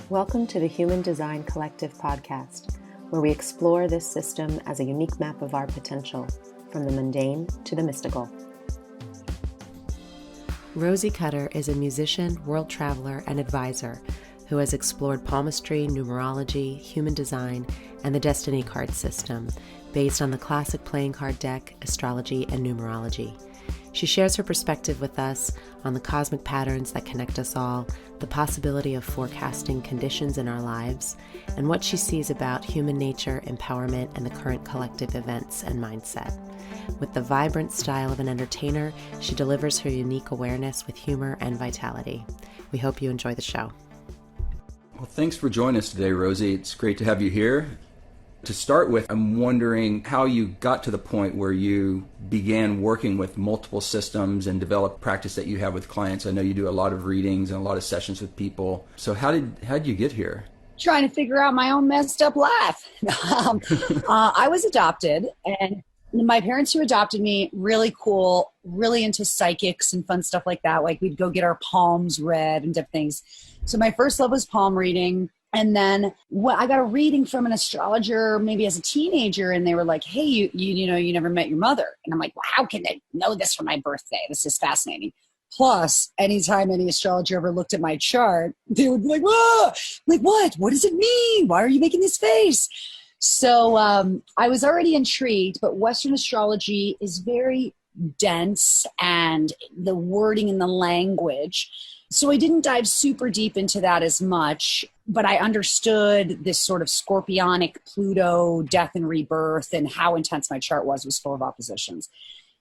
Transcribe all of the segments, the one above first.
Welcome to the Human Design Collective podcast, where we explore this system as a unique map of our potential, from the mundane to the mystical. Rosie Cutter is a musician, world traveler, and advisor who has explored palmistry, numerology, human design, and the destiny card system based on the classic playing card deck, astrology, and numerology. She shares her perspective with us on the cosmic patterns that connect us all, the possibility of forecasting conditions in our lives, and what she sees about human nature, empowerment, and the current collective events and mindset. With the vibrant style of an entertainer, she delivers her unique awareness with humor and vitality. We hope you enjoy the show. Well, thanks for joining us today, Rosie. It's great to have you here. To start with, I'm wondering how you got to the point where you began working with multiple systems and developed practice that you have with clients. I know you do a lot of readings and a lot of sessions with people. So how'd you get here? Trying to figure out my own messed up life. I was adopted, and my parents who adopted me, really cool, really into psychics and fun stuff like that. Like we'd go get our palms read and different things. So my first love was palm reading. And then I got a reading from an astrologer maybe as a teenager, and they were like, hey, you know, you never met your mother. And I'm like, well, how can they know this for my birthday? This is fascinating. Plus, anytime any astrologer ever looked at my chart, they would be like, whoa, like what? What does it mean? Why are you making this face? So I was already intrigued, but Western astrology is very dense and the wording and the language. So I didn't dive super deep into that as much, but I understood this sort of scorpionic Pluto death and rebirth and how intense my chart was full of oppositions.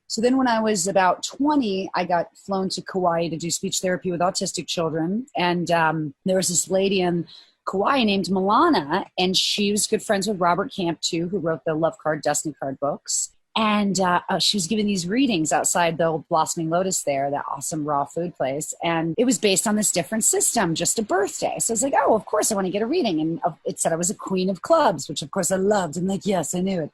So then when I was about 20, I got flown to Kauai to do speech therapy with autistic children. And there was this lady in Kauai named Milana, and she was good friends with Robert Camp too, who wrote the Love Card, Destiny Card books. And she was giving these readings outside the old Blossoming Lotus there, that awesome raw food place. And it was based on this different system, just a birthday. So I was like, oh, of course I want to get a reading. And it said I was a queen of clubs, which of course I loved. I'm like, yes, I knew it.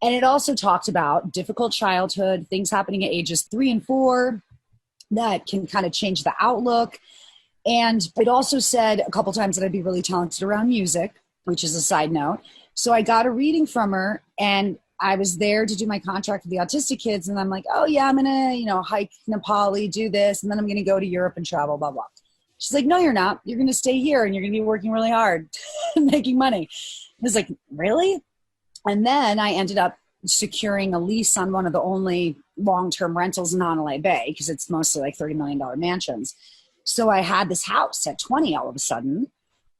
And it also talked about difficult childhood, things happening at ages 3 and 4 that can kind of change the outlook. And it also said a couple times that I'd be really talented around music, which is a side note. So I got a reading from her, and I was there to do my contract with the autistic kids. And I'm like, oh yeah, I'm going to, hike Nepali, do this. And then I'm going to go to Europe and travel, blah, blah. She's like, no, you're not. You're going to stay here and you're going to be working really hard and making money. I was like, really? And then I ended up securing a lease on one of the only long-term rentals in Hanalei Bay, because it's mostly like $30 million mansions. So I had this house at 20 all of a sudden.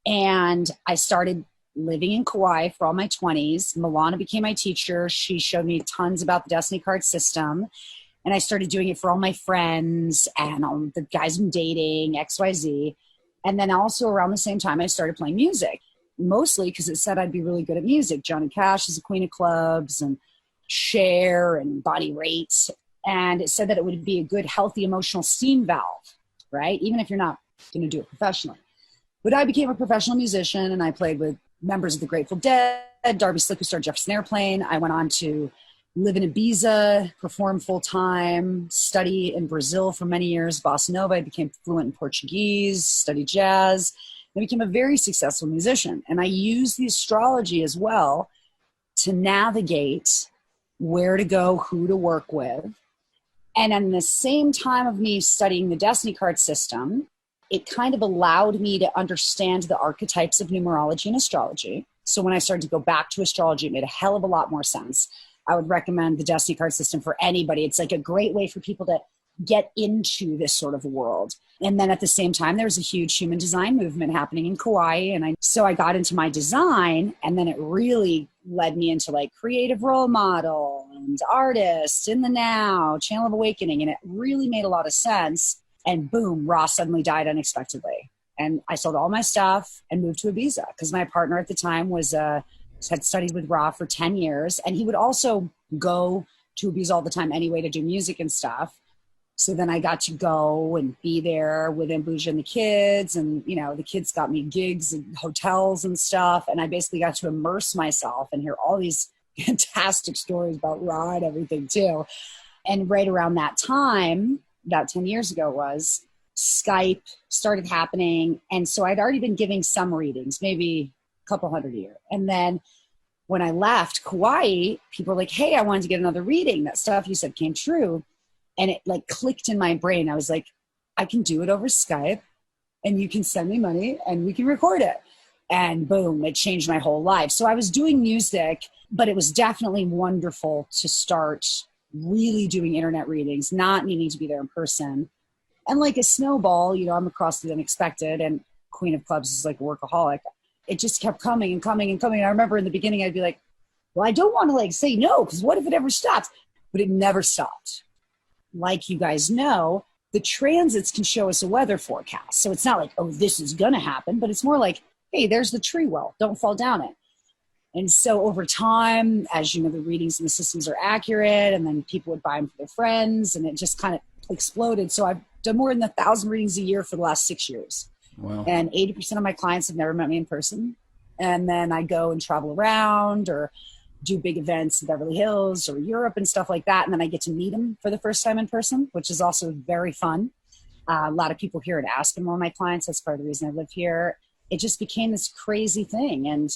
And I started living in Kauai for all my 20s. Milana became my teacher. She showed me tons about the Destiny card system. And I started doing it for all my friends and all the guys I'm dating, XYZ. And then also around the same time, I started playing music, mostly because it said I'd be really good at music. Johnny Cash is the queen of clubs, and Cher and Bonnie Raitt. And it said that it would be a good, healthy, emotional steam valve, right? Even if you're not going to do it professionally. But I became a professional musician, and I played with members of the Grateful Dead, Darby Slick, who started Jefferson Airplane. I went on to live in Ibiza, perform full-time, study in Brazil for many years, bossa nova. I became fluent in Portuguese, studied jazz. I became a very successful musician. And I used the astrology as well to navigate where to go, who to work with. And at the same time of me studying the Destiny card system, it kind of allowed me to understand the archetypes of numerology and astrology. So when I started to go back to astrology, it made a hell of a lot more sense. I would recommend the Destiny card system for anybody. It's like a great way for people to get into this sort of world. And then at the same time, there's a huge human design movement happening in Kauai. And so I got into my design, and then it really led me into like creative role model and artist in the now, channel of awakening. And it really made a lot of sense. And boom, Ra suddenly died unexpectedly. And I sold all my stuff and moved to Ibiza because my partner at the time had studied with Ra for 10 years. And he would also go to Ibiza all the time anyway to do music and stuff. So then I got to go and be there with Ambuja and the kids. And, the kids got me gigs and hotels and stuff. And I basically got to immerse myself and hear all these fantastic stories about Ra and everything too. And right around that time, about 10 years ago Skype started happening. And so I'd already been giving some readings, maybe a couple hundred a year. And then when I left Kauai, people were like, hey, I wanted to get another reading. That stuff you said came true. And it like clicked in my brain. I was like, I can do it over Skype and you can send me money and we can record it. And boom, it changed my whole life. So I was doing music, but it was definitely wonderful to start really doing internet readings, not needing to be there in person. And like a snowball, you know, I'm across the unexpected, and Queen of Clubs is like a workaholic. It just kept coming and coming and coming. And I remember in the beginning, I'd be like, well, I don't want to like say no, because what if it ever stops? But it never stopped. Like you guys know, the transits can show us a weather forecast. So it's not like, oh, this is going to happen, but it's more like, hey, there's the tree well, don't fall down it. And so over time, as you know, the readings and the systems are accurate, and then people would buy them for their friends, and it just kind of exploded. So I've done more than 1,000 readings a year for the last 6 years. Wow. And 80% of my clients have never met me in person. And then I go and travel around or do big events in Beverly Hills or Europe and stuff like that. And then I get to meet them for the first time in person, which is also very fun. A lot of people here at Aspen, one of my clients, that's part of the reason I live here. It just became this crazy thing. And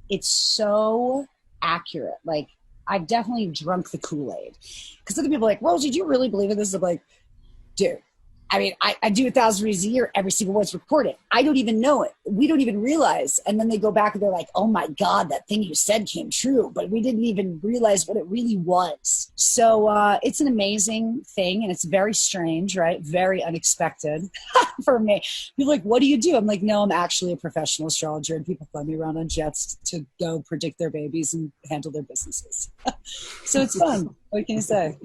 it's so accurate. Like, I've definitely drunk the Kool-Aid. Because other people are like, Rosie, do you really believe in this? I'm like, dude, I mean, I do 1,000 readings a year. Every single one's recorded. I don't even know it. We don't even realize. And then they go back and they're like, oh my God, that thing you said came true. But we didn't even realize what it really was. So it's an amazing thing. And it's very strange, right? Very unexpected for me. People are like, what do you do? I'm like, no, I'm actually a professional astrologer. And people fly me around on jets to go predict their babies and handle their businesses. So it's fun. What can you say?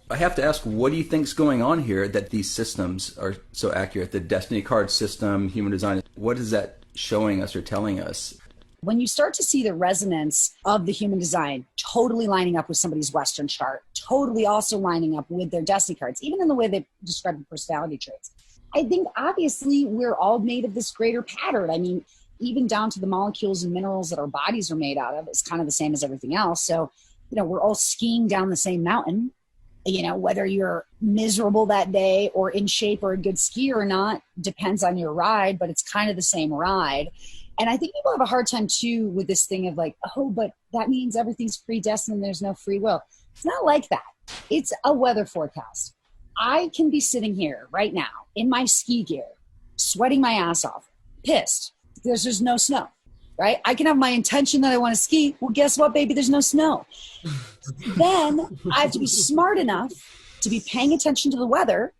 I have to ask, what do you think's going on here that these systems are so accurate? The destiny card system, human design, what is that showing us or telling us? When you start to see the resonance of the human design totally lining up with somebody's Western chart, totally also lining up with their destiny cards, even in the way they describe the personality traits, I think obviously we're all made of this greater pattern. I mean, even down to the molecules and minerals that our bodies are made out of, it's kind of the same as everything else. So, you know, we're all skiing down the same mountain. You know, whether you're miserable that day or in shape or a good skier or not, depends on your ride, but it's kind of the same ride. And I think people have a hard time too with this thing of like, oh, but that means everything's predestined and there's no free will. It's not like that. It's a weather forecast. I can be sitting here right now in my ski gear, sweating my ass off, pissed because there's no snow. Right? I can have my intention that I want to ski. Well, guess what, baby? There's no snow. Then I have to be smart enough to be paying attention to the weather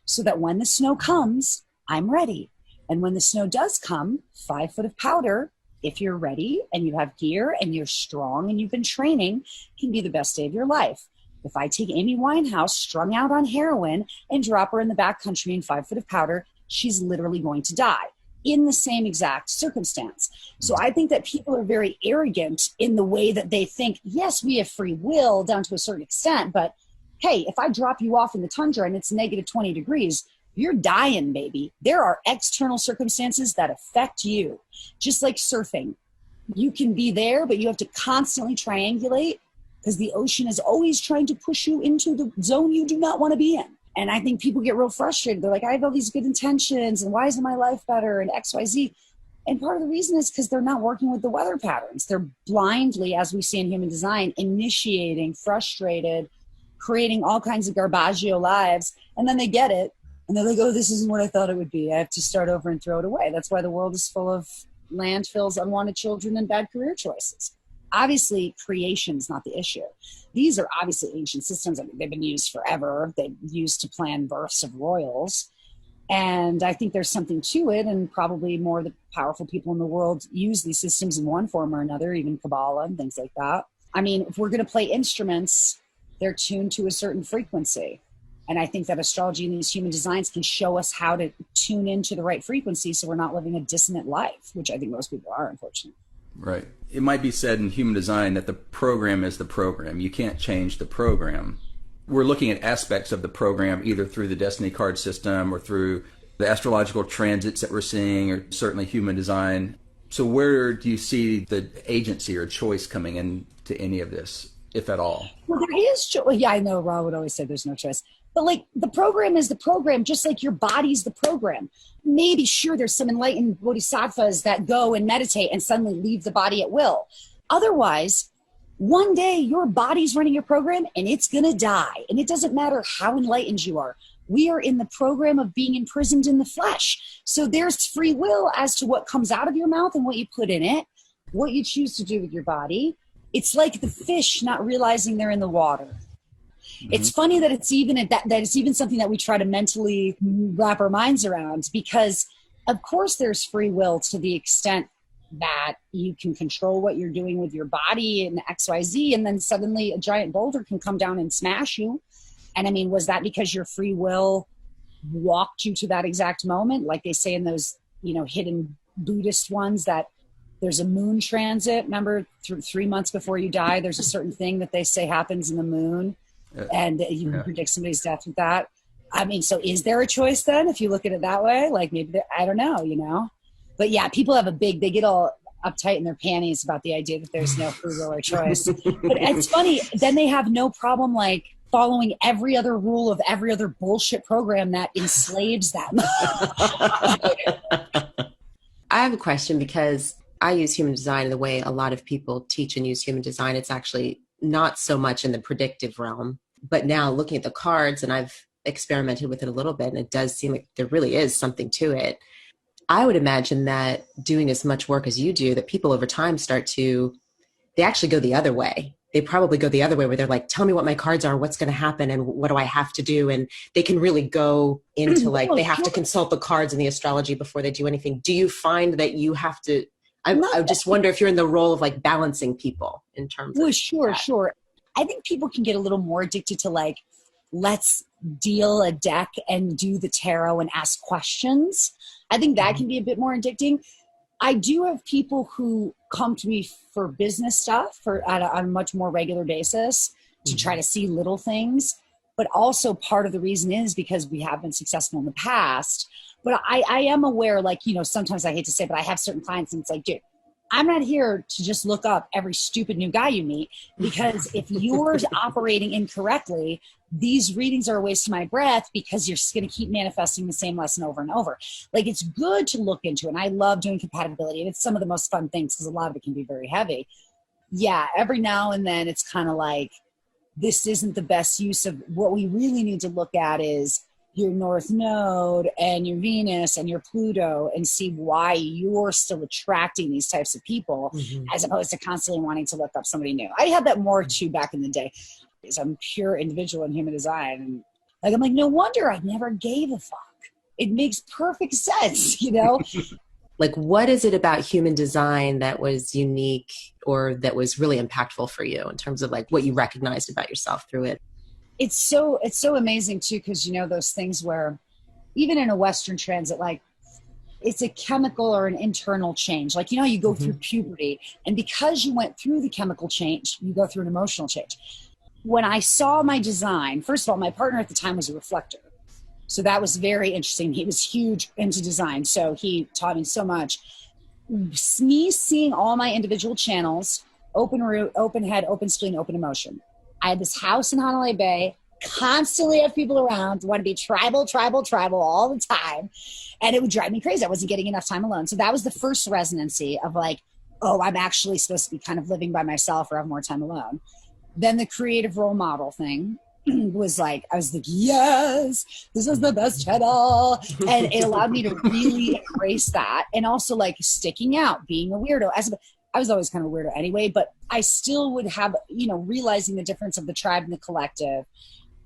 so that when the snow comes, I'm ready. And when the snow does come, 5 foot of powder, if you're ready and you have gear and you're strong and you've been training, can be the best day of your life. If I take Amy Winehouse strung out on heroin and drop her in the backcountry in 5 foot of powder, she's literally going to die in the same exact circumstance. So I think that people are very arrogant in the way that they think, yes, we have free will down to a certain extent, but hey, if I drop you off in the tundra and it's negative 20 degrees, you're dying, baby. There are external circumstances that affect you. Just like surfing. You can be there, but you have to constantly triangulate because the ocean is always trying to push you into the zone you do not want to be in. And I think people get real frustrated. They're like, I have all these good intentions and why isn't my life better and X, Y, Z. And part of the reason is because they're not working with the weather patterns. They're blindly, as we see in human design, initiating, frustrated, creating all kinds of garbaggio lives. And then they get it. And they're like, oh, this isn't what I thought it would be. I have to start over and throw it away. That's why the world is full of landfills, unwanted children, and bad career choices. Obviously, creation is not the issue. These are obviously ancient systems. I mean, they've been used forever. They've used to plan births of royals. And I think there's something to it. And probably more of the powerful people in the world use these systems in one form or another, even Kabbalah and things like that. I mean, if we're going to play instruments, they're tuned to a certain frequency. And I think that astrology and these human designs can show us how to tune into the right frequency so we're not living a dissonant life, which I think most people are, unfortunately. Right. It might be said in human design that the program is the program. You can't change the program. We're looking at aspects of the program either through the destiny card system or through the astrological transits that we're seeing, or certainly human design. So where do you see the agency or choice coming into any of this? if at all? Well, there is choice. Yeah, I know Rob would always say there's no choice. But like the program is the program, just like your body's the program. Maybe sure there's some enlightened bodhisattvas that go and meditate and suddenly leave the body at will. Otherwise, one day your body's running your program and it's going to die. And it doesn't matter how enlightened you are. We are in the program of being imprisoned in the flesh. So there's free will as to what comes out of your mouth and what you put in it, what you choose to do with your body. It's like the fish not realizing they're in the water. Mm-hmm. It's funny that it's even that it's even something that we try to mentally wrap our minds around, because of course there's free will to the extent that you can control what you're doing with your body and XYZ, and then suddenly a giant boulder can come down and smash you. And I mean, was that because your free will walked you to that exact moment? Like they say in those, hidden Buddhist ones, that there's a moon transit. Remember, 3 months before you die, there's a certain thing that they say happens in the moon, and you can predict somebody's death with that. I mean, so is there a choice then, if you look at it that way? Like maybe, I don't know, But yeah, people have they get all uptight in their panties about the idea that there's no free will or choice. But it's funny, then they have no problem like following every other rule of every other bullshit program that enslaves them. I have a question, because I use human design in the way a lot of people teach and use human design. It's actually not so much in the predictive realm, but now looking at the cards, and I've experimented with it a little bit, and it does seem like there really is something to it. I would imagine that doing as much work as you do, that people over time they actually go the other way. They probably go the other way, where they're like, tell me what my cards are, what's going to happen, and what do I have to do? And they can really go into like, they have to consult the cards and the astrology before they do anything. Do you find that you have to, I just wonder if you're in the role of like balancing people in terms of. Sure. I think people can get a little more addicted to like, let's deal a deck and do the tarot and ask questions. I think that can be a bit more addicting. I do have people who come to me for business stuff on a much more regular basis to try to see little things. But also part of the reason is because we have been successful in the past. But I am aware, like, sometimes I hate to say, but I have certain clients and it's like, dude, I'm not here to just look up every stupid new guy you meet, because if you're operating incorrectly, these readings are a waste of my breath, because you're just going to keep manifesting the same lesson over and over. Like, it's good to look into, and I love doing compatibility, and it's some of the most fun things because a lot of it can be very heavy. Yeah, every now and then it's kind of like, this isn't the best use of what we really need to look at is your North Node and your Venus and your Pluto, and see why you're still attracting these types of people, as opposed to constantly wanting to look up somebody new. I had that more too back in the day. I'm pure individual in human design. And like, I'm like, no wonder I never gave a fuck. It makes perfect sense, Like, what is it about human design that was unique or that was really impactful for you in terms of like what you recognized about yourself through it? It's so amazing too, because those things where even in a Western transit, like it's a chemical or an internal change. Like, you go through puberty, and because you went through the chemical change, you go through an emotional change. When I saw my design, first of all, my partner at the time was a reflector. So that was very interesting. He was huge into design. So he taught me so much. Me seeing all my individual channels, open root, open head, open spleen, open emotion. I had this house in Honolulu Bay, constantly have people around, want to be tribal all the time. And it would drive me crazy. I wasn't getting enough time alone. So that was the first resonancy of like, oh, I'm actually supposed to be kind of living by myself or have more time alone. Then the creative role model thing was like, I was like, yes, this is the best channel. And it allowed me to really embrace that. And also like sticking out, being a weirdo. I was always kind of a weirdo anyway, but I still would have, realizing the difference of the tribe and the collective.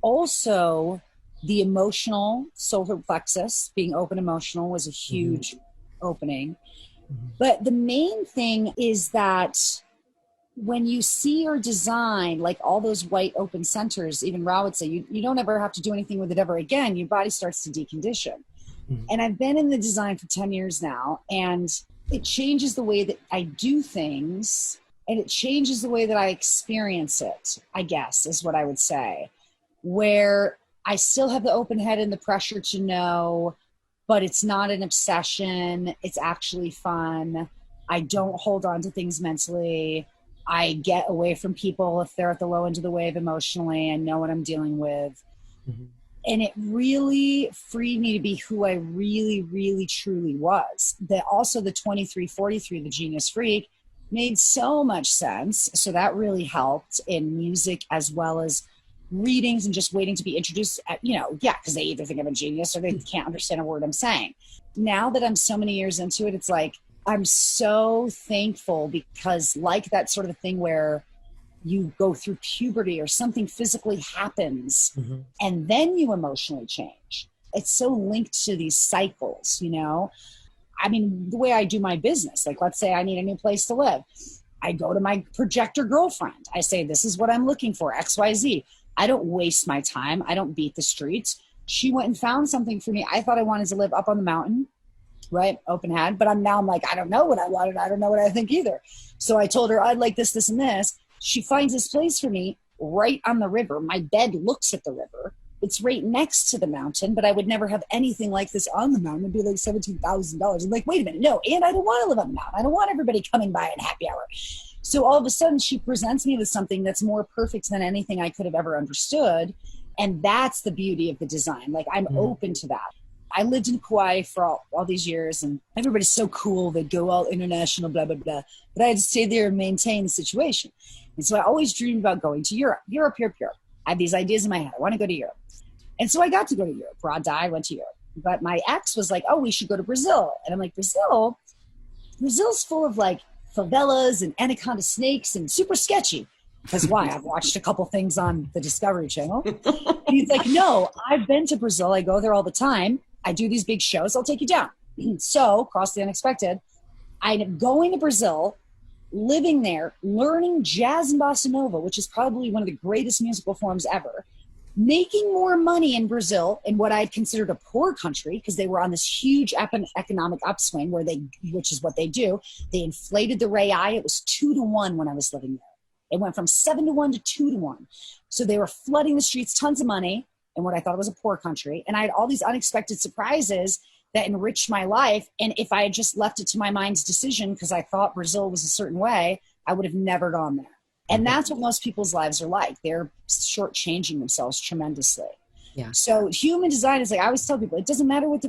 Also, the emotional solar plexus, being open emotional, was a huge opening. But the main thing is that when you see your design, like all those white open centers, even Ra would say, you don't ever have to do anything with it ever again. Your body starts to decondition. And I've been in the design for 10 years now, and it changes the way that I do things, and it changes the way that I experience it, I guess, is what I would say. Where I still have the open head and the pressure to know, but it's not an obsession. It's actually fun. I don't hold on to things mentally. I get away from people if they're at the low end of the wave emotionally. I know what I'm dealing with. Mm-hmm. And it really freed me to be who I really, really, truly was. Also the 2343, the genius freak, made so much sense. So that really helped in music as well as readings and just waiting to be introduced at, because they either think I'm a genius or they can't understand a word I'm saying. Now that I'm so many years into it, it's like, I'm so thankful because like that sort of thing where you go through puberty or something physically happens mm-hmm. and then you emotionally change. It's so linked to these cycles, I mean, the way I do my business, like let's say I need a new place to live. I go to my projector girlfriend. I say, this is what I'm looking for, XYZ. I don't waste my time. I don't beat the streets. She went and found something for me. I thought I wanted to live up on the mountain, right? Open head. But I'm like, I don't know what I wanted. I don't know what I think either. So I told her I'd like this, this, and this. She finds this place for me right on the river. My bed looks at the river. It's right next to the mountain, but I would never have anything like this on the mountain. It'd be like $17,000. I'm like, wait a minute, no. And I don't want to live on the mountain. I don't want everybody coming by at happy hour. So all of a sudden she presents me with something that's more perfect than anything I could have ever understood. And that's the beauty of the design. Like I'm open to that. I lived in Kauai for all these years and everybody's so cool. They go all international, blah, blah, blah. But I had to stay there and maintain the situation. And so I always dreamed about going to Europe. Europe. I had these ideas in my head. I want to go to Europe. And so I got to go to Europe. Rod I went to Europe. But my ex was like, oh, we should go to Brazil. And I'm like, Brazil's full of like favelas and anaconda snakes and super sketchy. Because why? I've watched a couple things on the Discovery Channel. And he's like, no, I've been to Brazil. I go there all the time. I do these big shows. I'll take you down. So, cross the unexpected. I ended up going to Brazil, living there, learning jazz and bossa nova, which is probably one of the greatest musical forms ever. Making more money in Brazil in what I'd considered a poor country because they were on this huge economic upswing which is what they do. They inflated the real. It was 2-to-1 when I was living there. It went from 7-to-1 to 2-to-1. So they were flooding the streets, tons of money in what I thought was a poor country. And I had all these unexpected surprises that enriched my life. And if I had just left it to my mind's decision because I thought Brazil was a certain way, I would have never gone there. And that's what most people's lives are like. They're shortchanging themselves tremendously. Yeah. So human design is like, I always tell people, it doesn't matter what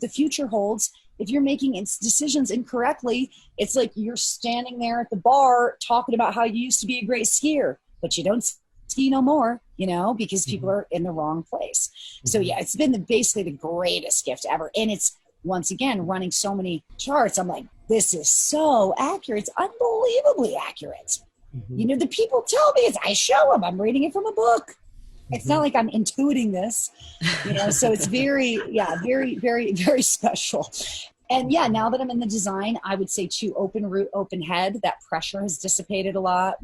the future holds. If you're making decisions incorrectly, it's like you're standing there at the bar talking about how you used to be a great skier, but you don't ski no more, because people are in the wrong place. So yeah, it's been basically the greatest gift ever. And it's, once again, running so many charts. I'm like, this is so accurate. It's unbelievably accurate. Mm-hmm. The people tell me I show them. I'm reading it from a book. It's not like I'm intuiting this, so it's very, very, very, very special. And yeah, now that I'm in the design, I would say too, open root, open head, that pressure has dissipated a lot.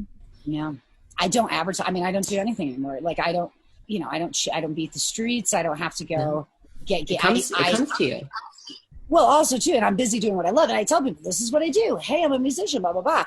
Yeah. I don't advertise. I mean, I don't do anything anymore. Like I don't beat the streets. I don't have to go it comes to you. Well, also too, and I'm busy doing what I love. And I tell people, this is what I do. Hey, I'm a musician, blah, blah, blah.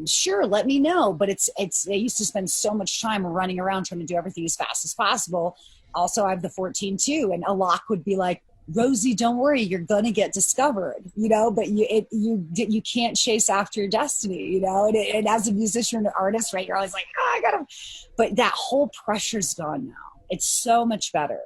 Sure, let me know. But I used to spend so much time running around trying to do everything as fast as possible. Also, I have the 14 too, and a lock would be like, Rosie, don't worry, you're gonna get discovered, but you can't chase after your destiny, and as a musician or an artist, right, you're always like, I gotta, but that whole pressure's gone now. It's so much better.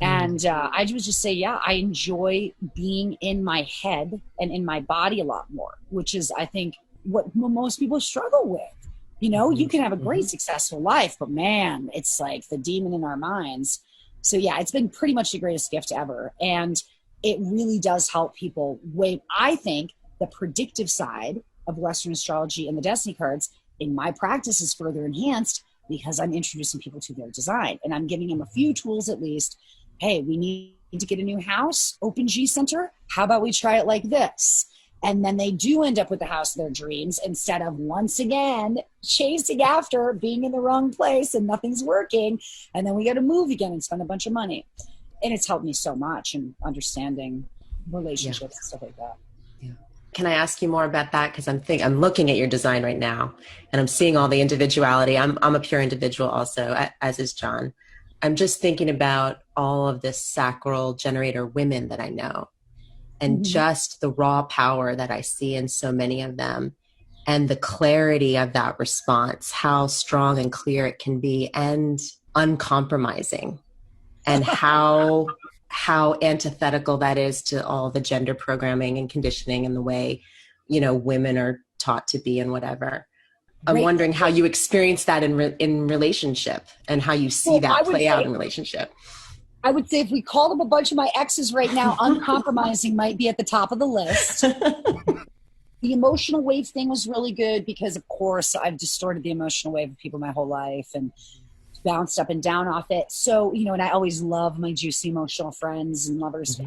And I would just say, I enjoy being in my head and in my body a lot more, which is, I think, what most people struggle with. You can have a great successful life, but man, it's like the demon in our minds. So yeah, it's been pretty much the greatest gift ever. And it really does help people I think the predictive side of Western astrology and the destiny cards in my practice is further enhanced because I'm introducing people to their design and I'm giving them a few tools at least. Hey, we need to get a new house, open G center. How about we try it like this? And then they do end up with the house of their dreams instead of once again chasing after being in the wrong place and nothing's working. And then we got to move again and spend a bunch of money. And it's helped me so much in understanding relationships and stuff like that. Yeah. Can I ask you more about that? Because I'm looking at your design right now and I'm seeing all the individuality. I'm a pure individual also, as is John. I'm just thinking about all of the sacral generator women that I know. And just the raw power that I see in so many of them. and the clarity of that response, how strong and clear it can be and uncompromising, and how antithetical that is to all the gender programming and conditioning and the way, women are taught to be and whatever. I'm wondering how you experience that in relationship and how you see that play out in relationship. I would say if we called up a bunch of my exes right now, uncompromising might be at the top of the list. The emotional wave thing was really good because, of course, I've distorted the emotional wave of people my whole life and bounced up and down off it. So, and I always love my juicy emotional friends and lovers.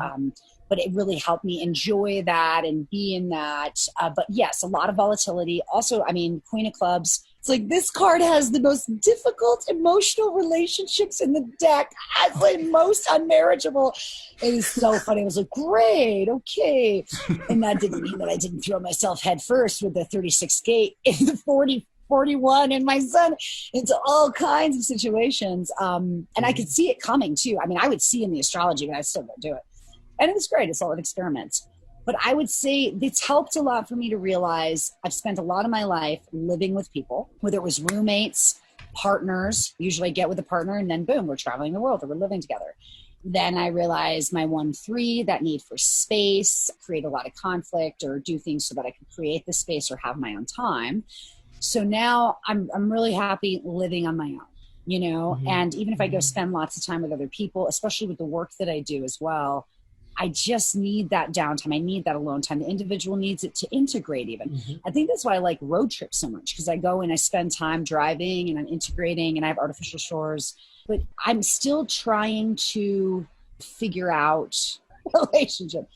But it really helped me enjoy that and be in that. But yes, a lot of volatility. Also, Queen of Clubs. It's like this card has the most difficult emotional relationships in the deck. It's like most unmarriageable. It is so funny. I was like, great, okay. And that didn't mean that I didn't throw myself head first with the 36 gate in the 41 and my son into all kinds of situations. And I could see it coming too. I would see in the astrology, but I still don't do it. And it was great. It's all an experiment. But I would say it's helped a lot for me to realize I've spent a lot of my life living with people, whether it was roommates, partners. Usually I get with a partner and then boom, we're traveling the world or we're living together. Then I realized my 1-3, that need for space, create a lot of conflict or do things so that I could create the space or have my own time. So now I'm really happy living on my own, and even if I go spend lots of time with other people, especially with the work that I do as well, I just need that downtime. I need that alone time. The individual needs it to integrate even. I think that's why I like road trips so much, because I go and I spend time driving and I'm integrating and I have artificial shores, but I'm still trying to figure out a relationship.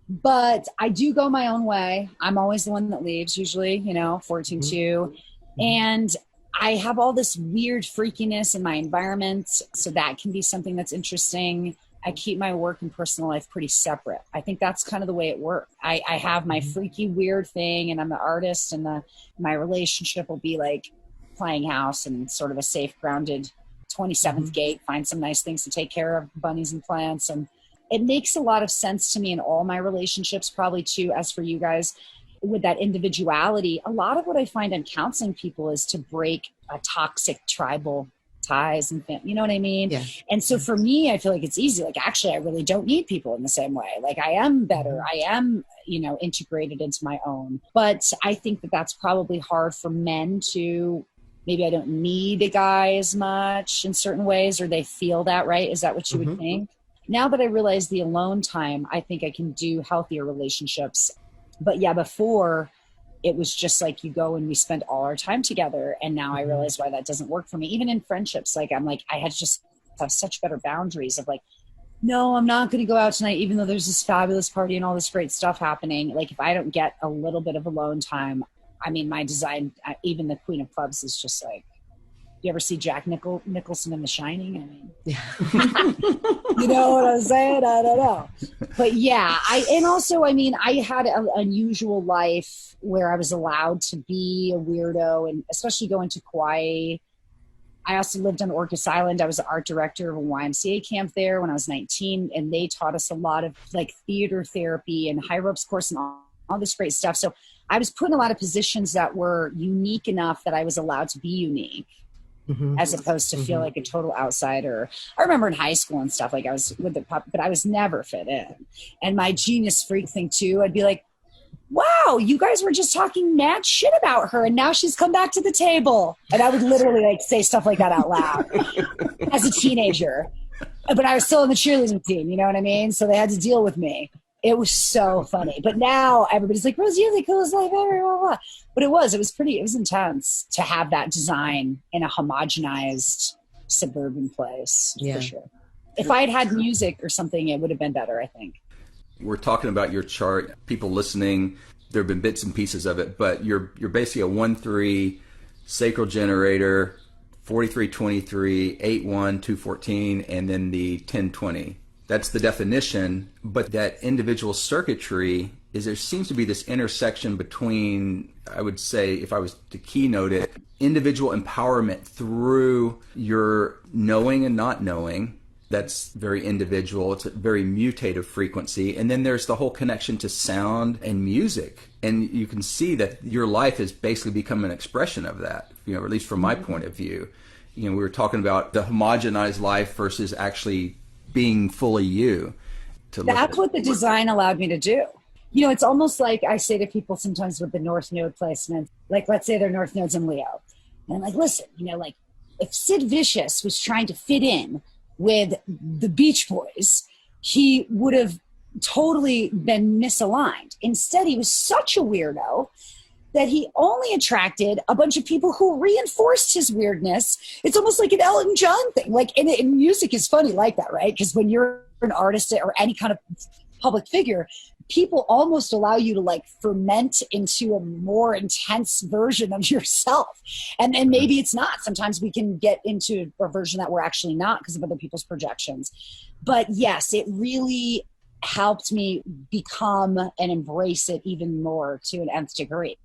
But I do go my own way. I'm always the one that leaves, usually, 14-2. And I have all this weird freakiness in my environment. So that can be something that's interesting. I keep my work and personal life pretty separate. I think that's kind of the way it works. I have my freaky weird thing and I'm the artist, and my relationship will be like playing house and sort of a safe, grounded 27th gate, find some nice things to take care of, bunnies and plants. And it makes a lot of sense to me in all my relationships, probably too, as for you guys, with that individuality. A lot of what I find in counseling people is to break a toxic tribal ties and you know what I mean? Yeah. And so for me, I feel like it's easy. Like, actually, I really don't need people in the same way. Like, I am better. I am, integrated into my own. But I think that that's probably hard for men to, maybe I don't need a guy as much in certain ways, or they feel that, right? Is that what you would think? Now that I realize the alone time, I think I can do healthier relationships. But yeah, before it was just like you go and we spend all our time together. And now I realize why that doesn't work for me. Even in friendships, like I had to just have such better boundaries of like, no, I'm not going to go out tonight, even though there's this fabulous party and all this great stuff happening. Like, if I don't get a little bit of alone time, my design, even the Queen of Clubs is just like, you ever see Jack Nicholson in The Shining? Yeah. You know what I'm saying? I don't know. But yeah, I had an unusual life where I was allowed to be a weirdo, and especially going to Kauai. I also lived on Orcas Island. I was the art director of a YMCA camp there when I was 19, and they taught us a lot of like theater therapy and high ropes course and all this great stuff. So I was put in a lot of positions that were unique enough that I was allowed to be unique. As opposed to feel like a total outsider. I remember in high school and stuff, like I was with the pup, but I was never fit in. And my genius freak thing too, I'd be like, wow, you guys were just talking mad shit about her and now she's come back to the table. And I would literally like say stuff like that out loud as a teenager. But I was still in the cheerleading team, you know what I mean? So they had to deal with me. It was so funny. But now everybody's like, Rosie, you're the coolest life ever, blah, blah. But it was intense to have that design in a homogenized suburban place, for sure. If I had had music or something, it would have been better, I think. We're talking about your chart. People listening, there have been bits and pieces of it, but you're basically a 1-3 sacral generator, 43-23, 8-1, 214, and then the 10-20. That's the definition, but that individual circuitry there seems to be this intersection between, I would say, if I was to keynote it, individual empowerment through your knowing and not knowing, That's very individual. It's a very mutative frequency. And then there's the whole connection to sound and music. And you can see that your life has basically become an expression of that, at least from my point of view. We were talking about the homogenized life versus actually being fully you. That's what the design allowed me to do. It's almost like I say to people sometimes with the North Node placement, like let's say their North Node's in Leo. And I'm like, listen, if Sid Vicious was trying to fit in with the Beach Boys, he would have totally been misaligned. Instead, he was such a weirdo that he only attracted a bunch of people who reinforced his weirdness. It's almost like an Elton John thing. Like, and music is funny like that, right? Because when you're an artist or any kind of public figure, people almost allow you to like ferment into a more intense version of yourself. And maybe it's not. Sometimes we can get into a version that we're actually not because of other people's projections. But yes, it really helped me become and embrace it even more to an nth degree.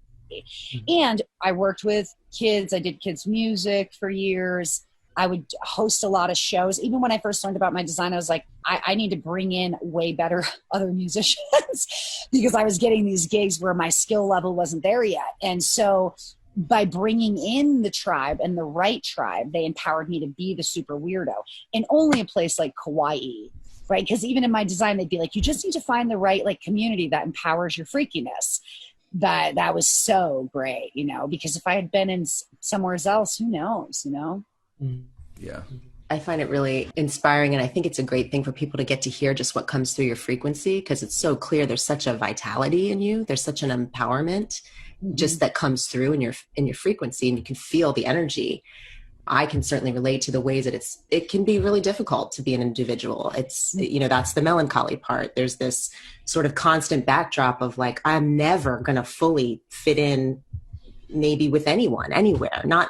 And I worked with kids. I did kids music for years. I would host a lot of shows. Even when I first learned about my design, I was like, I need to bring in way better other musicians because I was getting these gigs where my skill level wasn't there yet. And so by bringing in the tribe and the right tribe, they empowered me to be the super weirdo. And only a place like Kauai, right? Because even in my design, they'd be like, you just need to find the right like community that empowers your freakiness. That was so great, because if I had been in somewhere else, who knows, Yeah. I find it really inspiring, and I think it's a great thing for people to get to hear just what comes through your frequency, because it's so clear there's such a vitality in you. There's such an empowerment just that comes through in your frequency, and you can feel the energy. I can certainly relate to the ways that it can be really difficult to be an individual. It's, that's the melancholy part. There's this sort of constant backdrop of like, I'm never going to fully fit in maybe with anyone, anywhere, not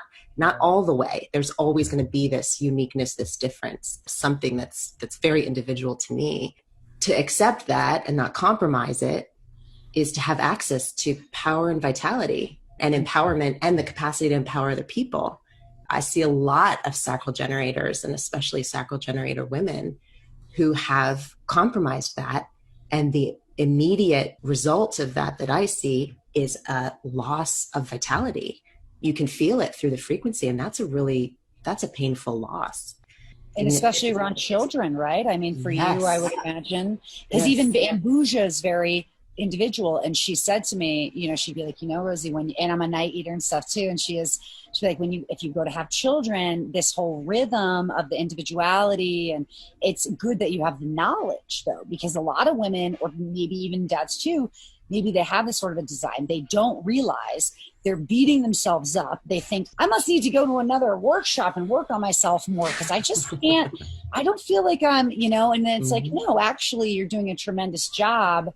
all the way. There's always going to be this uniqueness, this difference, something that's very individual to me. To accept that and not compromise it is to have access to power and vitality and empowerment and the capacity to empower other people. I see a lot of sacral generators, and especially sacral generator women, who have compromised that. And the immediate result of that I see is a loss of vitality. You can feel it through the frequency, and that's a painful loss. And especially around children, right? I mean, for Yes. you, I would imagine, because Yes. even Ambuja is very individual. And she said to me, she'd be like, Rosie, and I'm a night eater and stuff too. And she'd be like, if you go to have children, this whole rhythm of the individuality, and it's good that you have the knowledge though, because a lot of women, or maybe even dads too, maybe they have this sort of a design. They don't realize they're beating themselves up. They think, I must need to go to another workshop and work on myself more because I just can't, I don't feel like I'm, and then it's like, no, actually you're doing a tremendous job.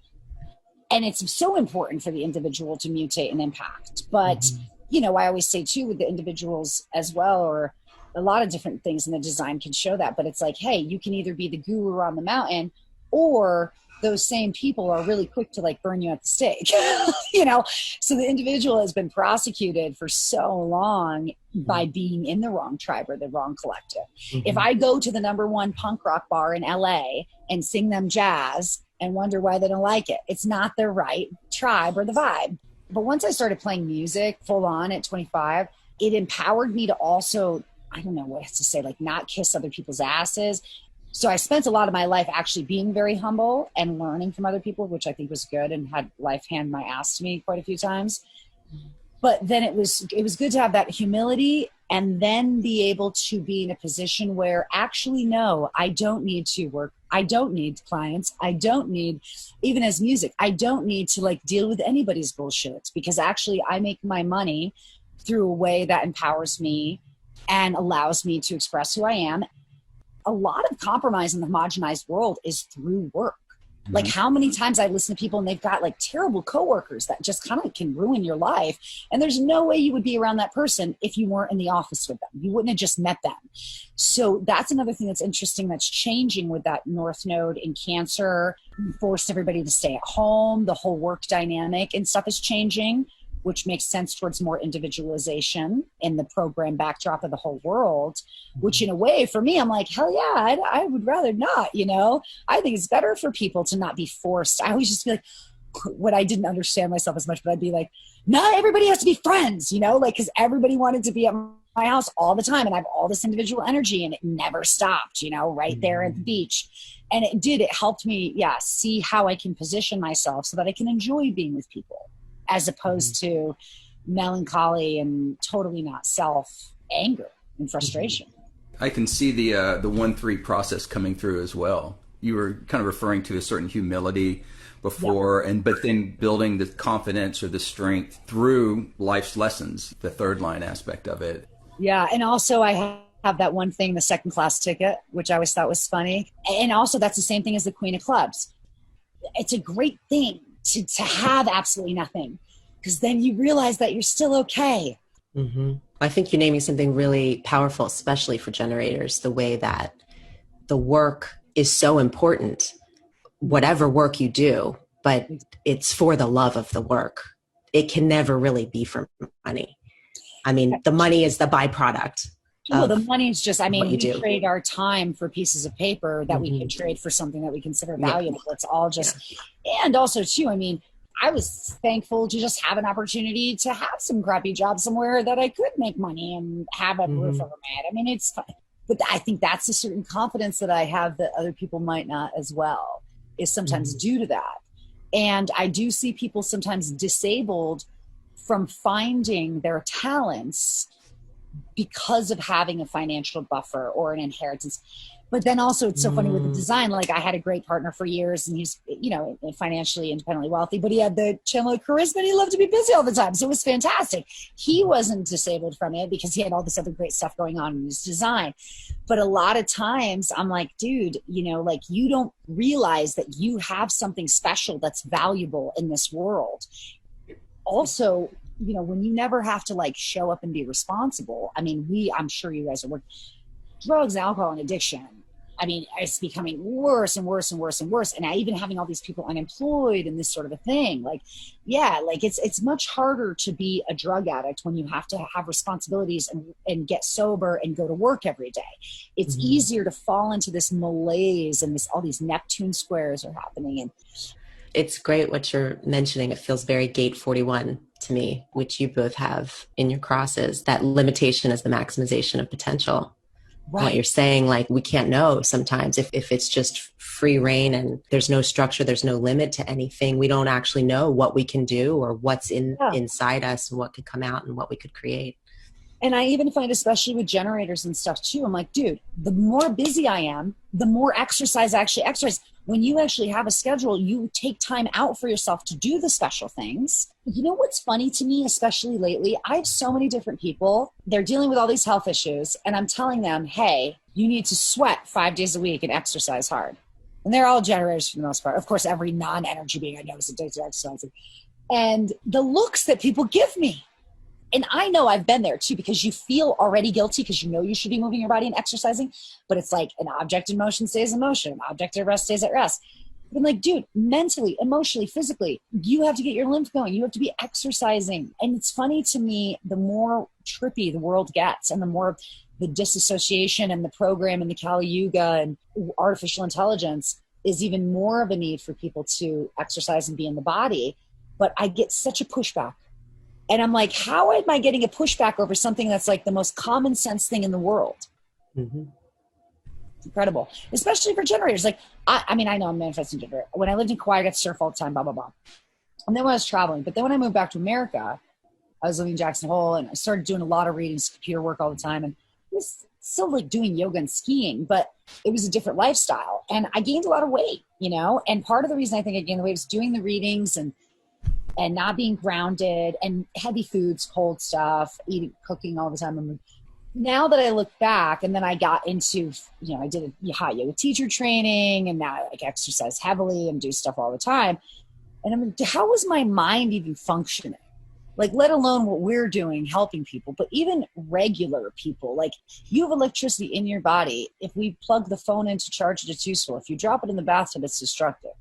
And it's so important for the individual to mutate and impact. But, I always say too, with the individuals as well, or a lot of different things in the design can show that, but it's like, hey, you can either be the guru on the mountain, or those same people are really quick to like burn you at the stake, so the individual has been prosecuted for so long by being in the wrong tribe or the wrong collective. If I go to the #1 punk rock bar in LA and sing them jazz and wonder why they don't like it, it's not the right tribe or the vibe. But once I started playing music full on at 25, it empowered me to also, I don't know what to say, like not kiss other people's asses. So I spent a lot of my life actually being very humble and learning from other people, which I think was good, and had life hand my ass to me quite a few times. But then it was good to have that humility and then be able to be in a position where actually, no, I don't need to work. I don't need clients. I don't need, even as music, I don't need to like deal with anybody's bullshit, because actually I make my money through a way that empowers me and allows me to express who I am. A lot of compromise in the homogenized world is through work. Like how many times I listen to people and they've got like terrible coworkers that just kind of can ruin your life. And there's no way you would be around that person if you weren't in the office with them. You wouldn't have just met them. So that's another thing that's interesting that's changing with that North Node in Cancer. Forced everybody to stay at home. The whole work dynamic and stuff is changing, which makes sense towards more individualization in the program backdrop of the whole world, which in a way for me, I'm like, hell yeah, I would rather not, you know? I think it's better for people to not be forced. I always just be like, what I didn't understand myself as much, but I'd be like, not everybody has to be friends, you know, like, because everybody wanted to be at my house all the time and I have all this individual energy and it never stopped, you know, right there at the beach. And it helped me, see how I can position myself so that I can enjoy being with people as opposed to melancholy and totally not self, anger and frustration. I can see the 1-3 process coming through as well. You were kind of referring to a certain humility before, but then building the confidence or the strength through life's lessons, the third line aspect of it. Yeah. And also I have that one thing, the second class ticket, which I always thought was funny. And also that's the same thing as the Queen of Clubs. It's a great thing to have absolutely nothing, because then you realize that you're still okay. Mm-hmm. I think you're naming something really powerful, especially for generators, the way that the work is so important, whatever work you do, but it's for the love of the work. It can never really be for money. I mean, the money is the byproduct. Well, the money is just, we do. trade our time for pieces of paper that we can trade for something that we consider valuable. It's all just, and also too, I was thankful to just have an opportunity to have some crappy job somewhere that I could make money and have a roof over my head. It's fun. But I think that's a certain confidence that I have that other people might not as well, is sometimes due to that. And I do see people sometimes disabled from finding their talents because of having a financial buffer or an inheritance. But then also it's so funny with the design, like I had a great partner for years and he's, financially independently wealthy, but he had the channel of charisma and he loved to be busy all the time. So it was fantastic. He wasn't disabled from it because he had all this other great stuff going on in his design. But a lot of times I'm like, dude, you don't realize that you have something special that's valuable in this world. Also, when you never have to show up and be responsible. I'm sure you guys are working. Drugs, alcohol, and addiction. It's becoming worse and worse and worse and worse. And even having all these people unemployed and this sort of a thing, it's much harder to be a drug addict when you have to have responsibilities and get sober and go to work every day. It's easier to fall into this malaise and all these Neptune squares are happening. And it's great what you're mentioning. It feels very gate 41 to me, which you both have in your crosses. That limitation is the maximization of potential. Right. What you're saying, we can't know sometimes if it's just free reign and there's no structure, there's no limit to anything. We don't actually know what we can do or what's inside us and what could come out and what we could create. And I even find, especially with generators and stuff too, I'm like, dude, the more busy I am, the more exercise I actually exercise. When you actually have a schedule, you take time out for yourself to do the special things. You know what's funny to me, especially lately? I have so many different people. They're dealing with all these health issues. And I'm telling them, hey, you need to sweat 5 days a week and exercise hard. And they're all generators for the most part. Of course, every non-energy being I know is addicted to exercising. And the looks that people give me. And I know I've been there too, because you feel already guilty because you know you should be moving your body and exercising, but it's like an object in motion stays in motion, an object at rest stays at rest. But I'm like, dude, mentally, emotionally, physically, you have to get your lymph going. You have to be exercising. And it's funny to me, the more trippy the world gets and the more the disassociation and the program and the Kali Yuga and artificial intelligence is even more of a need for people to exercise and be in the body. But I get such a pushback. And I'm like, how am I getting a pushback over something that's the most common sense thing in the world? It's incredible, especially for generators. I know I'm manifesting generator. When I lived in Kauai, I got to surf all the time, blah, blah, blah. And then when I was traveling, but then when I moved back to America, I was living in Jackson Hole and I started doing a lot of readings, computer work all the time. And I was still doing yoga and skiing, but it was a different lifestyle. And I gained a lot of weight, and part of the reason I think I gained the weight was doing the readings and not being grounded and heavy foods, cold stuff, cooking all the time. And now that I look back and then I got into, I did a hot yoga teacher training and now I exercise heavily and do stuff all the time. And I'm like, how was my mind even functioning? Let alone what we're doing, helping people, but even regular people, you have electricity in your body. If we plug the phone in to charge it, it's useful. If you drop it in the bathtub, it's destructive.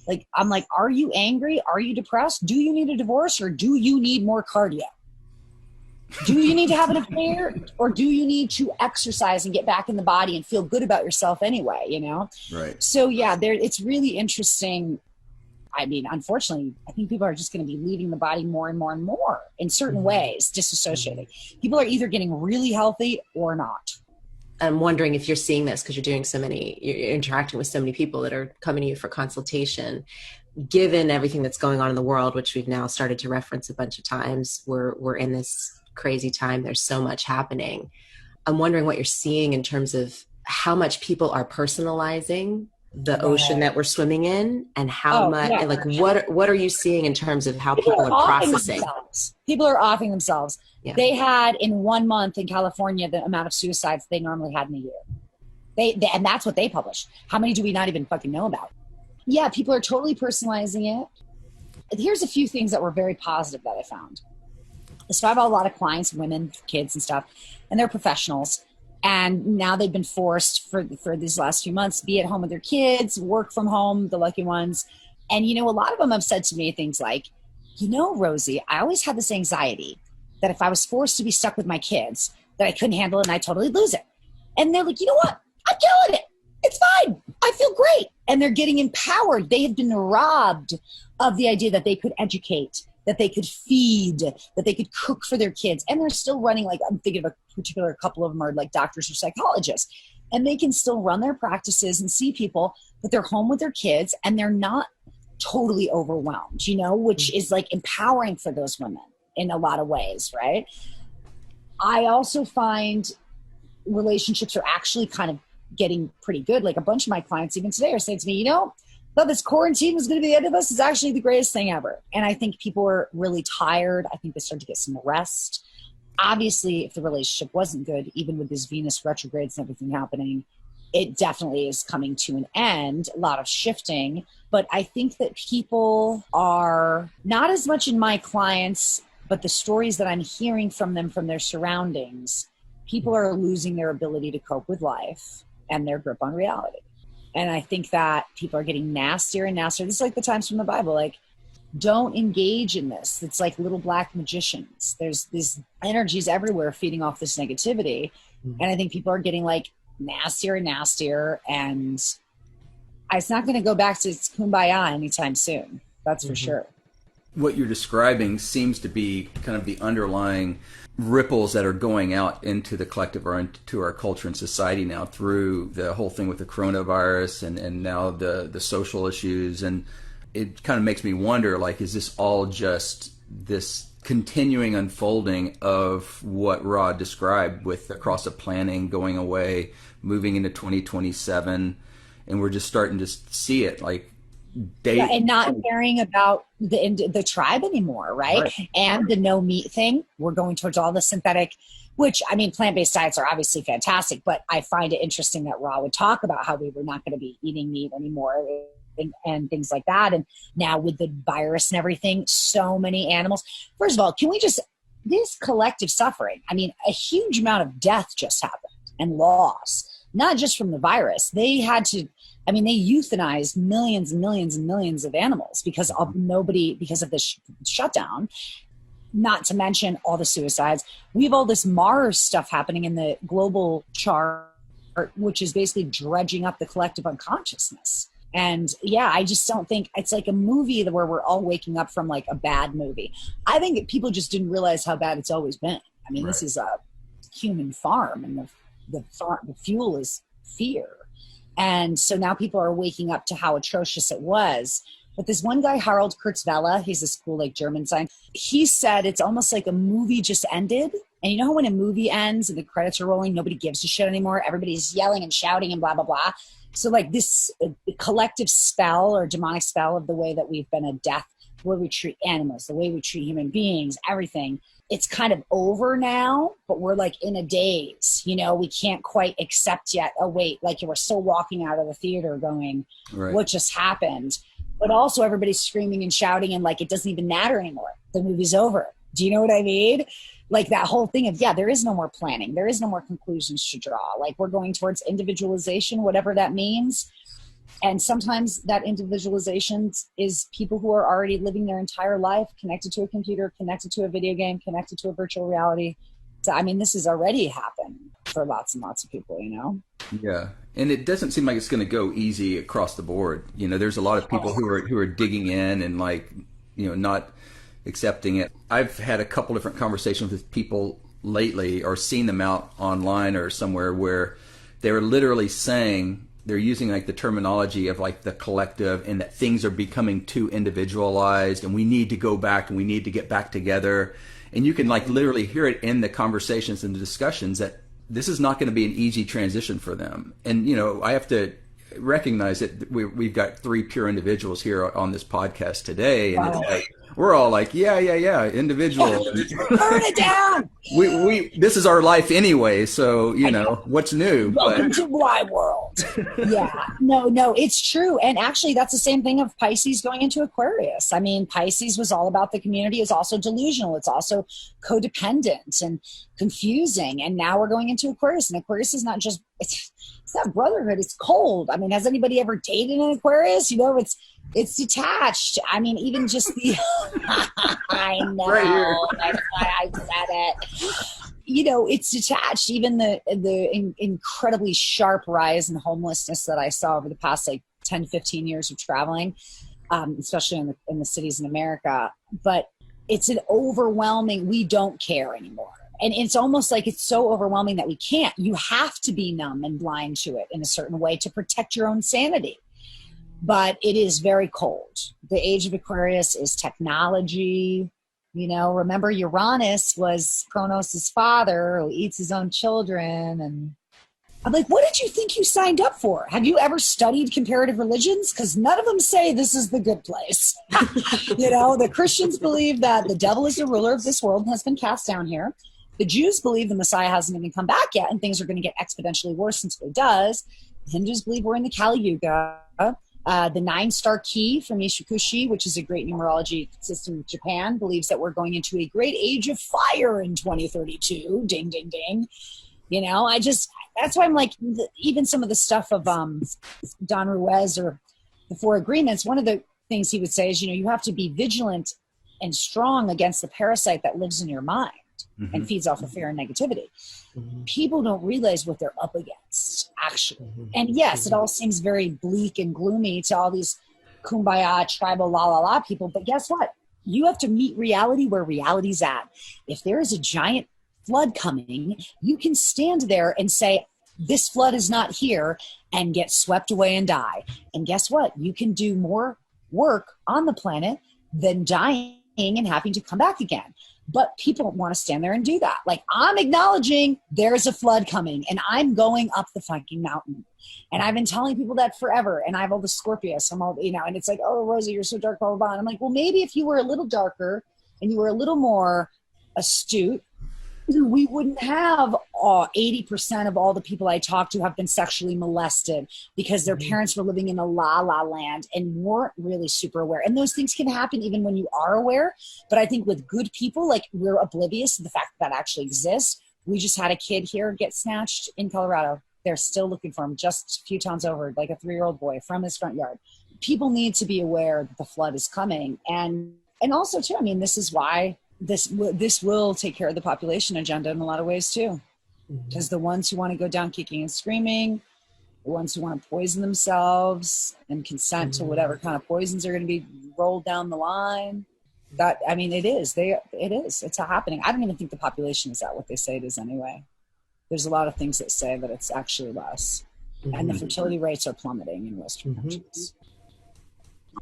Like, I'm like, are you angry? Are you depressed? Do you need a divorce, or do you need more cardio? Do you need to have an affair, or do you need to exercise and get back in the body and feel good about yourself anyway, you know? Right. So yeah, it's really interesting. I mean, unfortunately, I think people are just going to be leaving the body more and more and more in certain ways, disassociating. People are either getting really healthy or not. I'm wondering if you're seeing this because you're interacting with so many people that are coming to you for consultation. Given everything that's going on in the world, which we've now started to reference a bunch of times, we're in this crazy time. There's so much happening. I'm wondering what you're seeing in terms of how much people are personalizing the ocean that we're swimming in, and how much, and like, what are you seeing in terms of how people are processing? People are offing themselves. Yeah. They had in 1 month in California the amount of suicides they normally had in a year. And that's what they published. How many do we not even fucking know about? Yeah, people are totally personalizing it. Here's a few things that were very positive that I found. So I have a lot of clients, women, kids and stuff, and they're professionals. And now they've been forced for these last few months to be at home with their kids, work from home, the lucky ones. And, a lot of them have said to me things like, Rosie, I always had this anxiety that if I was forced to be stuck with my kids, that I couldn't handle it and I'd totally lose it. And they're like, you know what? I'm killing it. It's fine. I feel great. And they're getting empowered. They have been robbed of the idea that they could educate, that they could feed, that they could cook for their kids. And they're still running, like, I'm thinking of a particular couple of them are like doctors or psychologists. And they can still run their practices and see people, but they're home with their kids and they're not totally overwhelmed, which is like empowering for those women in a lot of ways, right? I also find relationships are actually kind of getting pretty good. Like a bunch of my clients even today are saying to me, thought this quarantine was going to be the end of us. It's actually the greatest thing ever. And I think people are really tired. I think they started to get some rest. Obviously, if the relationship wasn't good, even with this Venus retrogrades and everything happening, it definitely is coming to an end, a lot of shifting. But I think that people are not as much in my clients, but the stories that I'm hearing from them, from their surroundings, people are losing their ability to cope with life and their grip on reality. And I think that people are getting nastier and nastier. This is like the times from the Bible, like, don't engage in this. It's like little black magicians. There's these energies everywhere feeding off this negativity. Mm-hmm. And I think people are getting like nastier and nastier. And it's not going to go back to kumbaya anytime soon. That's for sure. What you're describing seems to be kind of the underlying ripples that are going out into the collective or into our culture and society now through the whole thing with the coronavirus and now the social issues. And it kind of makes me wonder, like, is this all just this continuing unfolding of what Rod described with the cross of planning going away, moving into 2027, and we're just starting to see it, like, and not caring about the tribe anymore, right? And the no meat thing. We're going towards all the synthetic, which, I mean, plant-based diets are obviously fantastic, but I find it interesting that Ra would talk about how we were not going to be eating meat anymore and things like that. And now with the virus and everything, so many animals. First of all, this collective suffering, I mean, a huge amount of death just happened and loss, not just from the virus. They euthanized millions and millions and millions of animals because of the shutdown, not to mention all the suicides. We have all this Mars stuff happening in the global chart, which is basically dredging up the collective unconsciousness. And yeah, I just don't think it's like a movie where we're all waking up from like a bad movie. I think people just didn't realize how bad it's always been. I mean, This is a human farm, and the fuel is fear. And so now people are waking up to how atrocious it was. But this one guy, Harald Kurtzwelle, he's this cool like German scientist, he said it's almost like a movie just ended. And you know how when a movie ends and the credits are rolling, nobody gives a shit anymore. Everybody's yelling and shouting and blah, blah, blah. So like this collective spell or demonic spell of the way that we've been a death, the way we treat animals, the way we treat human beings, everything, it's kind of over now, but we're like in a daze, we can't quite accept yet. Oh, wait, like we're still walking out of the theater going, What just happened? But also everybody's screaming and shouting and like, it doesn't even matter anymore. The movie's over. Do you know what I mean? Like that whole thing of, there is no more planning. There is no more conclusions to draw. Like we're going towards individualization, whatever that means. And sometimes that individualization is people who are already living their entire life connected to a computer, connected to a video game, connected to a virtual reality. So, I mean, this has already happened for lots and lots of people, you know? Yeah. And it doesn't seem like it's going to go easy across the board. You know, there's a lot of people who are digging in and like, you know, not accepting it. I've had a couple different conversations with people lately or seen them out online or somewhere where they were literally saying, they're using like the terminology of like the collective and that things are becoming too individualized and we need to go back and we need to get back together. And you can like literally hear it in the conversations and the discussions that this is not going to be an easy transition for them. And, you know, I have to recognize that we've got 3 pure individuals here on this podcast today. And it's like, we're all like, yeah, individual. Burn it down. This is our life anyway. So, you know, what's new? Welcome to my world. Yeah, no, it's true. And actually that's the same thing of Pisces going into Aquarius. I mean, Pisces was all about the community. It's also delusional. It's also codependent and confusing. And now we're going into Aquarius, and Aquarius is not just, it's not brotherhood. It's cold. I mean, has anybody ever dated an Aquarius? You know, it's detached. I mean, even just the, I know, that's why I said it. You know, it's detached. Even the incredibly sharp rise in homelessness that I saw over the past like 10, 15 years of traveling, especially in the cities in America. But it's an overwhelming, we don't care anymore. And it's almost like it's so overwhelming that we can't. You have to be numb and blind to it in a certain way to protect your own sanity. But it is very cold. The age of Aquarius is technology. You know, remember Uranus was Kronos' father who eats his own children. And I'm like, what did you think you signed up for? Have you ever studied comparative religions? Because none of them say this is the good place. You know, the Christians believe that the devil is the ruler of this world and has been cast down here. The Jews believe the Messiah hasn't even come back yet and things are going to get exponentially worse until he does. The Hindus believe we're in the Kali Yuga. The 9-star key from Ishikushi, which is a great numerology system in Japan, believes that we're going into a great age of fire in 2032. Ding, ding, ding. You know, that's why I'm like, even some of the stuff of Don Ruiz or the 4 Agreements, one of the things he would say is, you know, you have to be vigilant and strong against the parasite that lives in your mind. Mm-hmm. And feeds off of fear and negativity. Mm-hmm. People don't realize what they're up against, actually. Mm-hmm. And yes, it all seems very bleak and gloomy to all these kumbaya, tribal, la la la people. But guess what? You have to meet reality where reality's at. If there is a giant flood coming, you can stand there and say, this flood is not here, and get swept away and die. And guess what? You can do more work on the planet than dying and having to come back again. But people want to stand there and do that. Like, I'm acknowledging there's a flood coming and I'm going up the fucking mountain. And I've been telling people that forever. And I have all the Scorpios, I'm all, you know, and it's like, oh, Rosie, you're so dark, blah, blah, blah. And I'm like, well, maybe if you were a little darker and you were a little more astute, we wouldn't have 80% of all the people I talk to have been sexually molested because their parents were living in a la-la land and weren't really super aware. And those things can happen even when you are aware. But I think with good people, like, we're oblivious to the fact that actually exists. We just had a kid here get snatched in Colorado. They're still looking for him just a few towns over, like a 3-year-old boy from his front yard. People need to be aware that the flood is coming. And also, too, I mean, this is why this will take care of the population agenda in a lot of ways too, because the ones who want to go down kicking and screaming, the ones who want to poison themselves and consent to whatever kind of poisons are going to be rolled down the line. That, I mean, it's happening. I don't even think the population is at what they say it is anyway. There's a lot of things that say that it's actually less, and the fertility rates are plummeting in Western countries.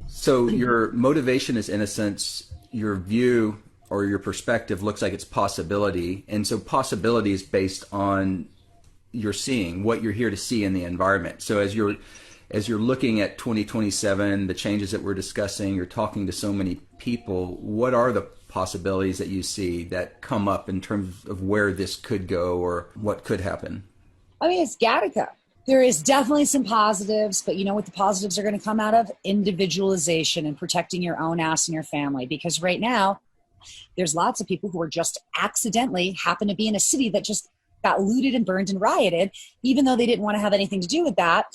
So your motivation is innocence, your view or your perspective looks like it's possibility. And so possibility is based on you're seeing what you're here to see in the environment. So as you're looking at 2027, the changes that we're discussing, you're talking to so many people, what are the possibilities that you see that come up in terms of where this could go or what could happen? I mean, it's Gattaca. There is definitely some positives, but you know what the positives are going to come out of? Individualization and protecting your own ass and your family. Because right now, there's lots of people who are just accidentally happen to be in a city that just got looted and burned and rioted, even though they didn't want to have anything to do with that.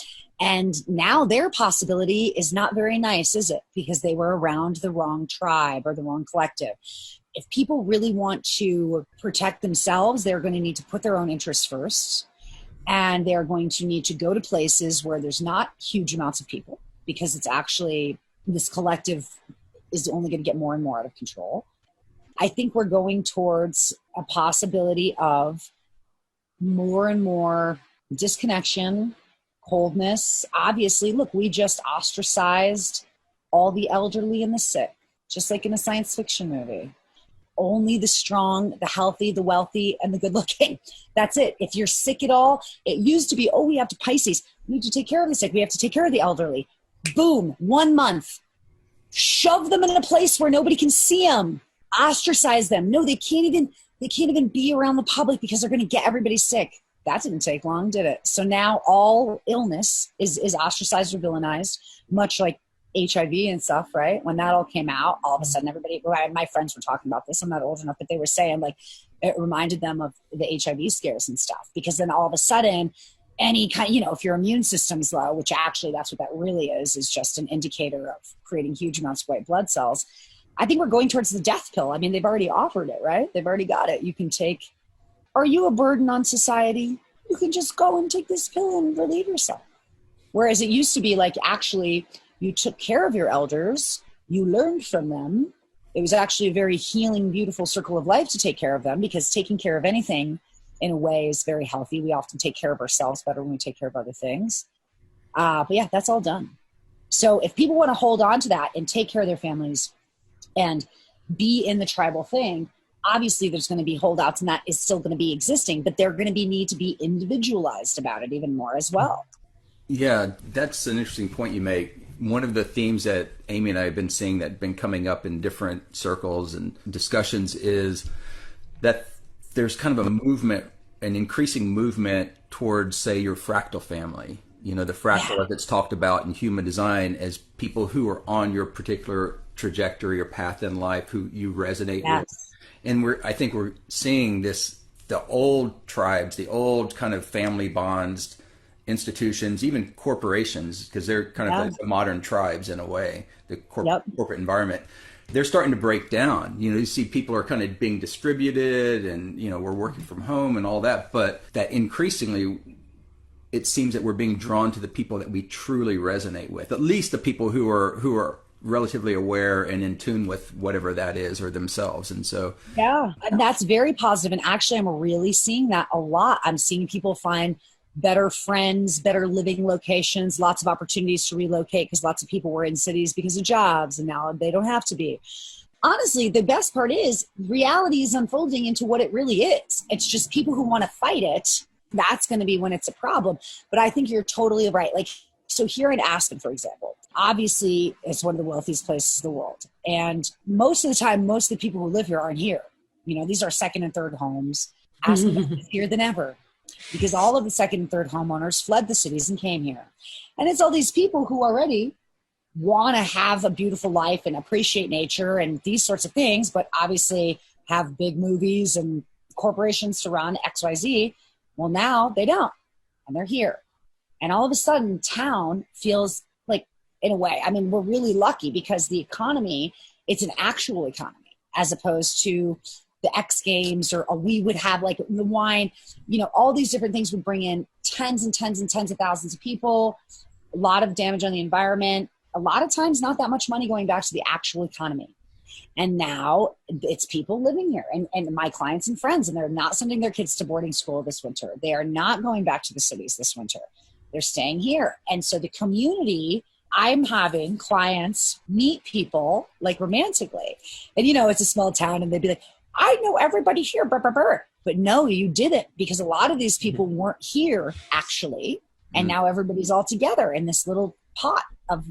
And now their possibility is not very nice, is it? Because they were around the wrong tribe or the wrong collective. If people really want to protect themselves, they're going to need to put their own interests first. And they're going to need to go to places where there's not huge amounts of people, because it's actually, this collective is only going to get more and more out of control. I think we're going towards a possibility of more and more disconnection, coldness. Obviously, look, we just ostracized all the elderly and the sick, just like in a science fiction movie. Only the strong, the healthy, the wealthy, and the good looking. That's it. If you're sick at all, it used to be, oh, we have to Pisces. We need to take care of the sick. We have to take care of the elderly. Boom, 1 month. Shove them in a place where nobody can see them. Ostracize them. No, they can't even be around the public because they're going to get everybody sick. That didn't take long, did it? So now all illness is ostracized or villainized, much like HIV and stuff, right? When that all came out, all of a sudden everybody, my friends were talking about this. I'm not old enough, but they were saying like it reminded them of the HIV scares and stuff, because then all of a sudden any kind, if your immune system's low, which actually that's what that really is just an indicator of creating huge amounts of white blood cells. I think we're going towards the death pill. I mean, they've already offered it, right? They've already got it. You can take, are you a burden on society? You can just go and take this pill and relieve yourself. Whereas it used to be like, actually, you took care of your elders, you learned from them. It was actually a very healing, beautiful circle of life to take care of them, because taking care of anything in a way is very healthy. We often take care of ourselves better when we take care of other things. But yeah, that's all done. So if people want to hold on to that and take care of their families and be in the tribal thing, obviously there's going to be holdouts, and that is still going to be existing, but they're going to need to be individualized about it even more as well. Yeah, that's an interesting point you make. One of the themes that Amy and I have been seeing that have been coming up in different circles and discussions is that there's kind of a movement, an increasing movement towards, say, your fractal family. The fractal that's talked about in human design as people who are on your particular trajectory or path in life, who you resonate with. And I think we're seeing this, the old tribes, the old kind of family bonds, institutions, even corporations, because they're kind of the modern tribes in a way, the corporate environment. They're starting to break down. You see people are kind of being distributed, and, we're working from home and all that. But that increasingly, it seems that we're being drawn to the people that we truly resonate with, at least the people who are relatively aware and in tune with whatever that is, or themselves. And so, and that's very positive. And actually, I'm really seeing that a lot. I'm seeing people find better friends, better living locations, lots of opportunities to relocate, because lots of people were in cities because of jobs, and now they don't have to be. Honestly, the best part is reality is unfolding into what it really is. It's just people who want to fight it. That's going to be when it's a problem. But I think you're totally right. Like, so here in Aspen, for example, obviously it's one of the wealthiest places in the world. And most of the time, most of the people who live here aren't here. These are second and third homes. Aspen is here than ever, because all of the second and third homeowners fled the cities and came here. And it's all these people who already want to have a beautiful life and appreciate nature and these sorts of things, but obviously have big movies and corporations to run, XYZ. Well, now they don't, and they're here. And all of a sudden, town feels like, in a way, I mean, we're really lucky because the economy, it's an actual economy, as opposed to the X Games, or we would have like the wine, all these different things would bring in tens and tens and tens of thousands of people, a lot of damage on the environment, a lot of times not that much money going back to the actual economy. And now it's people living here, and my clients and friends, and they're not sending their kids to boarding school this winter. They are not going back to the cities this winter. They're staying here. And so the community, I'm having clients meet people like romantically, and it's a small town, and they'd be like, I know everybody here, but no, you didn't, because a lot of these people weren't here actually. And now everybody's all together in this little pot of,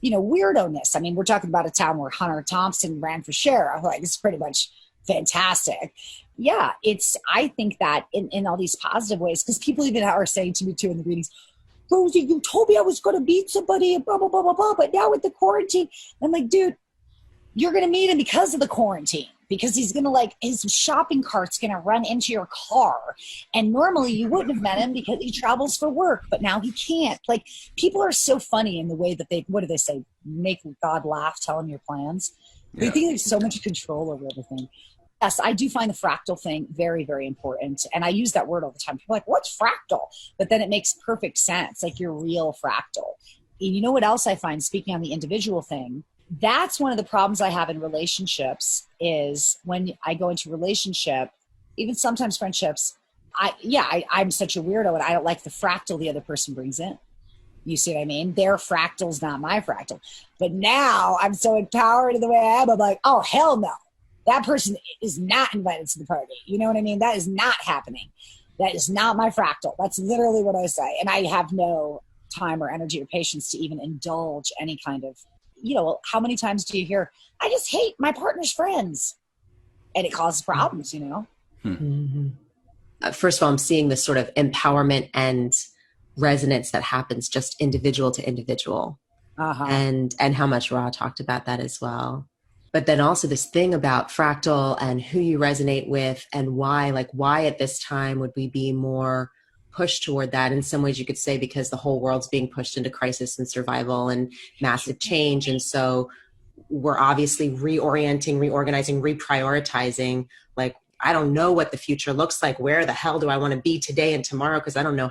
weirdo-ness. I mean, we're talking about a town where Hunter Thompson ran for sheriff. Like, it's pretty much fantastic. Yeah, I think that in all these positive ways, because people even are saying to me too in the readings, Rosie, you told me I was going to meet somebody, blah, blah, blah, blah, blah, but now with the quarantine, I'm like, dude, you're going to meet him because of the quarantine. because he's going to like, his shopping cart's going to run into your car. And normally you wouldn't have met him because he travels for work, but now he can't. Like, people are so funny in the way that what do they say? Make God laugh, tell him your plans. They think there's so much control over everything. Yes, I do find the fractal thing very, very important. And I use that word all the time. People are like, what's fractal? But then it makes perfect sense, like your real fractal. And you know what else I find, speaking on the individual thing, that's one of the problems I have in relationships is when I go into relationship, even sometimes friendships, I'm such a weirdo and I don't like the fractal the other person brings in. You see what I mean? Their fractal's not my fractal. But now I'm so empowered in the way I am. I'm like, oh, hell no. That person is not invited to the party. You know what I mean? That is not happening. That is not my fractal. That's literally what I say. And I have no time or energy or patience to even indulge any kind of, how many times do you hear, I just hate my partner's friends? And it causes problems, Mm-hmm. First of all, I'm seeing this sort of empowerment and resonance that happens just individual to individual. And how much Ra talked about that as well. But then also this thing about fractal and who you resonate with and why at this time would we be more pushed toward that? In some ways you could say because the whole world's being pushed into crisis and survival and massive change. And so we're obviously reorienting, reorganizing, reprioritizing. Like, I don't know what the future looks like. Where the hell do I want to be today and tomorrow? Because I don't know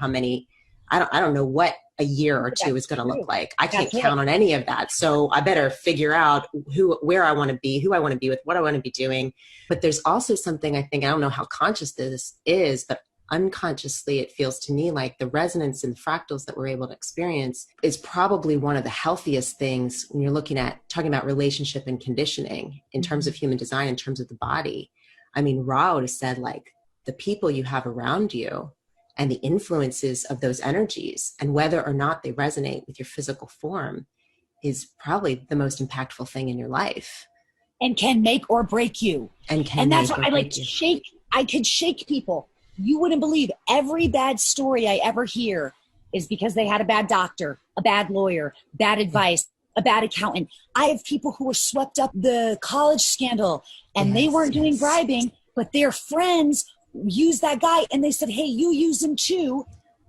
I don't know what a year or two is going to look like. I can't count on any of that. So I better figure out where I want to be, who I want to be with, what I want to be doing. But there's also something I don't know how conscious this is, but unconsciously it feels to me like the resonance and fractals that we're able to experience is probably one of the healthiest things when you're talking about relationship and conditioning in terms of human design, in terms of the body. I mean, Ra would have said like the people you have around you and the influences of those energies and whether or not they resonate with your physical form is probably the most impactful thing in your life. And can make or break you. And that's why I like to shake. I could shake people. You wouldn't believe every bad story I ever hear is because they had a bad doctor, a bad lawyer, bad advice, a bad accountant. I have people who were swept up the college scandal and they weren't doing bribing, but their friends use that guy and they said, hey, you use him too.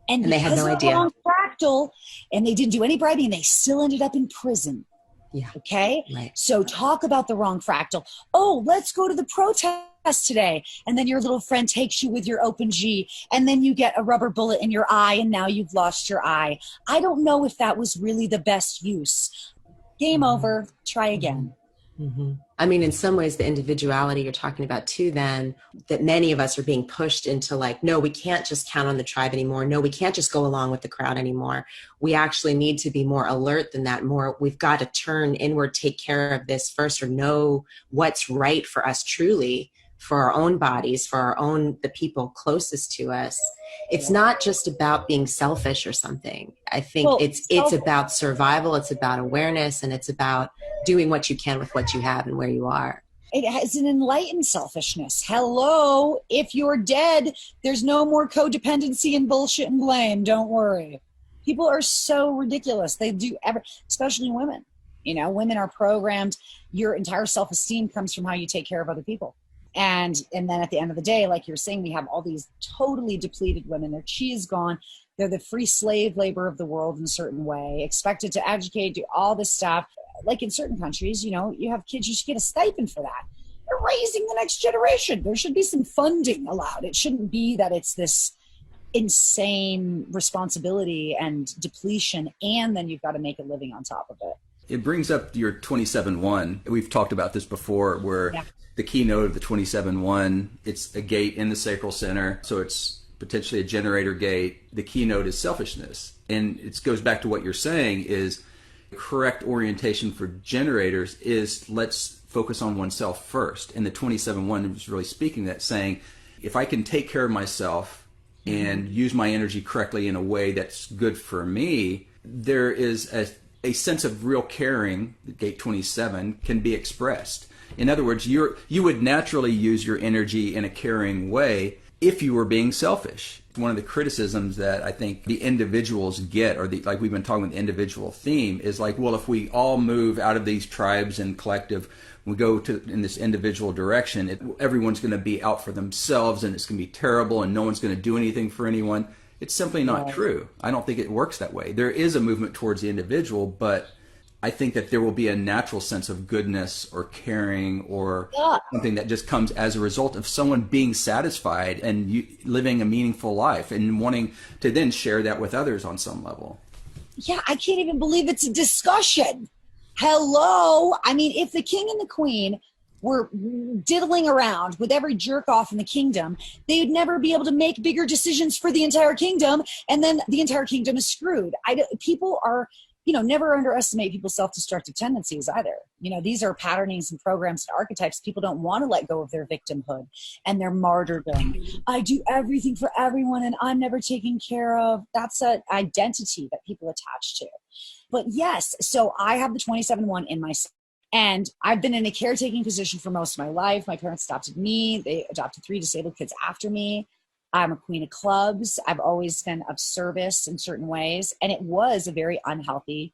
And they had no idea. Wrong fractal, and they didn't do any bribing. They still ended up in prison. Yeah. Okay. Right. So talk about the wrong fractal. Oh, let's go to the protest today. And then your little friend takes you with your open G and then you get a rubber bullet in your eye and now you've lost your eye. I don't know if that was really the best use. Game over. Try again. Mm-hmm. I mean, in some ways, the individuality you're talking about too, then, that many of us are being pushed into like, no, we can't just count on the tribe anymore. No, we can't just go along with the crowd anymore. We actually need to be more alert than that. We've got to turn inward, take care of this first, or know what's right for us truly, for our own bodies, for the people closest to us. It's not just about being selfish or something. I think it's about survival. It's about awareness, and it's about doing what you can with what you have and where you are. It has an enlightened selfishness. Hello, if you're dead, there's no more codependency and bullshit and blame. Don't worry. People are so ridiculous. They do especially women. Women are programmed. Your entire self-esteem comes from how you take care of other people. And then at the end of the day, like you're saying, we have all these totally depleted women. Their chi is gone. They're the free slave labor of the world in a certain way, expected to educate, do all this stuff. Like in certain countries, you have kids, you should get a stipend for that. They're raising the next generation. There should be some funding allowed. It shouldn't be that it's this insane responsibility and depletion, and then you've got to make a living on top of it. It brings up your 27-1. We've talked about this before, where the keynote of the 27-1, it's a gate in the sacral center, so it's potentially a generator gate. The keynote is selfishness. And it goes back to what you're saying is the correct orientation for generators is let's focus on oneself first. And the 27-1 is really speaking that, saying, if I can take care of myself and use my energy correctly in a way that's good for me, there is a sense of real caring, gate 27, can be expressed. In other words, you would naturally use your energy in a caring way if you were being selfish. One of the criticisms that I think the individuals get, or like we've been talking with the individual theme, is like, well, if we all move out of these tribes and collective, we go in this individual direction, everyone's going to be out for themselves and it's going to be terrible and no one's going to do anything for anyone. It's simply not true. I don't think it works that way. There is a movement towards the individual, but I think that there will be a natural sense of goodness or caring or something that just comes as a result of someone being satisfied and living a meaningful life and wanting to then share that with others on some level. Yeah, I can't even believe it's a discussion. Hello. I mean, if the king and the queen were diddling around with every jerk off in the kingdom, they would never be able to make bigger decisions for the entire kingdom. And then the entire kingdom is screwed. People are, never underestimate people's self-destructive tendencies either. These are patternings and programs and archetypes. People don't want to let go of their victimhood and their martyrdom. I do everything for everyone and I'm never taken care of. That's an identity that people attach to. But yes, so I have the 27-1 in myself. And I've been in a caretaking position for most of my life. My parents adopted me. They adopted 3 disabled kids after me. I'm a queen of clubs. I've always been of service in certain ways. And it was a very unhealthy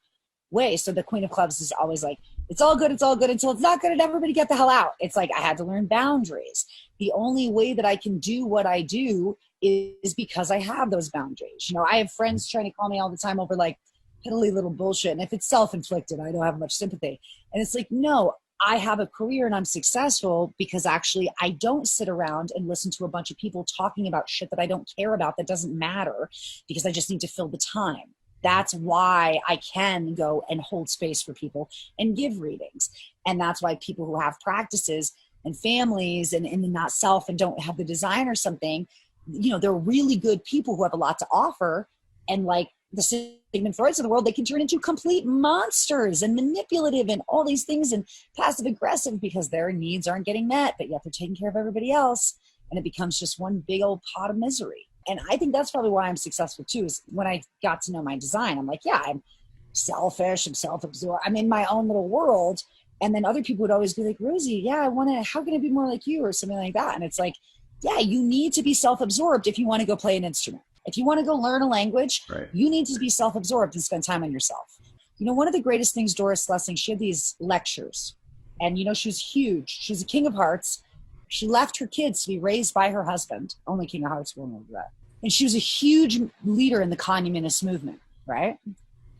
way. So the queen of clubs is always like, it's all good until it's not good and everybody get the hell out. It's like I had to learn boundaries. The only way that I can do what I do is because I have those boundaries. I have friends trying to call me all the time over like piddly little bullshit. And if it's self-inflicted, I don't have much sympathy. And it's like, no, I have a career and I'm successful because actually I don't sit around and listen to a bunch of people talking about shit that I don't care about, that doesn't matter, because I just need to fill the time. That's why I can go and hold space for people and give readings. And that's why people who have practices and families and not self and don't have the design or something, they're really good people who have a lot to offer. And like the Sigmund Freuds of the world, they can turn into complete monsters and manipulative and all these things and passive aggressive because their needs aren't getting met, but yet they're taking care of everybody else. And it becomes just one big old pot of misery. And I think that's probably why I'm successful too, is when I got to know my design, I'm like, yeah, I'm selfish, I'm self-absorbed, I'm in my own little world. And then other people would always be like, Rosie, yeah, how can I be more like you or something like that? And it's like, yeah, you need to be self-absorbed if you want to go play an instrument. If you want to go learn a language, right, you need to be self-absorbed and spend time on yourself. One of the greatest things, Doris Lessing, she had these lectures. And, she was huge. She was a king of hearts. She left her kids to be raised by her husband. Only king of hearts will know that. And she was a huge leader in the communist movement, right?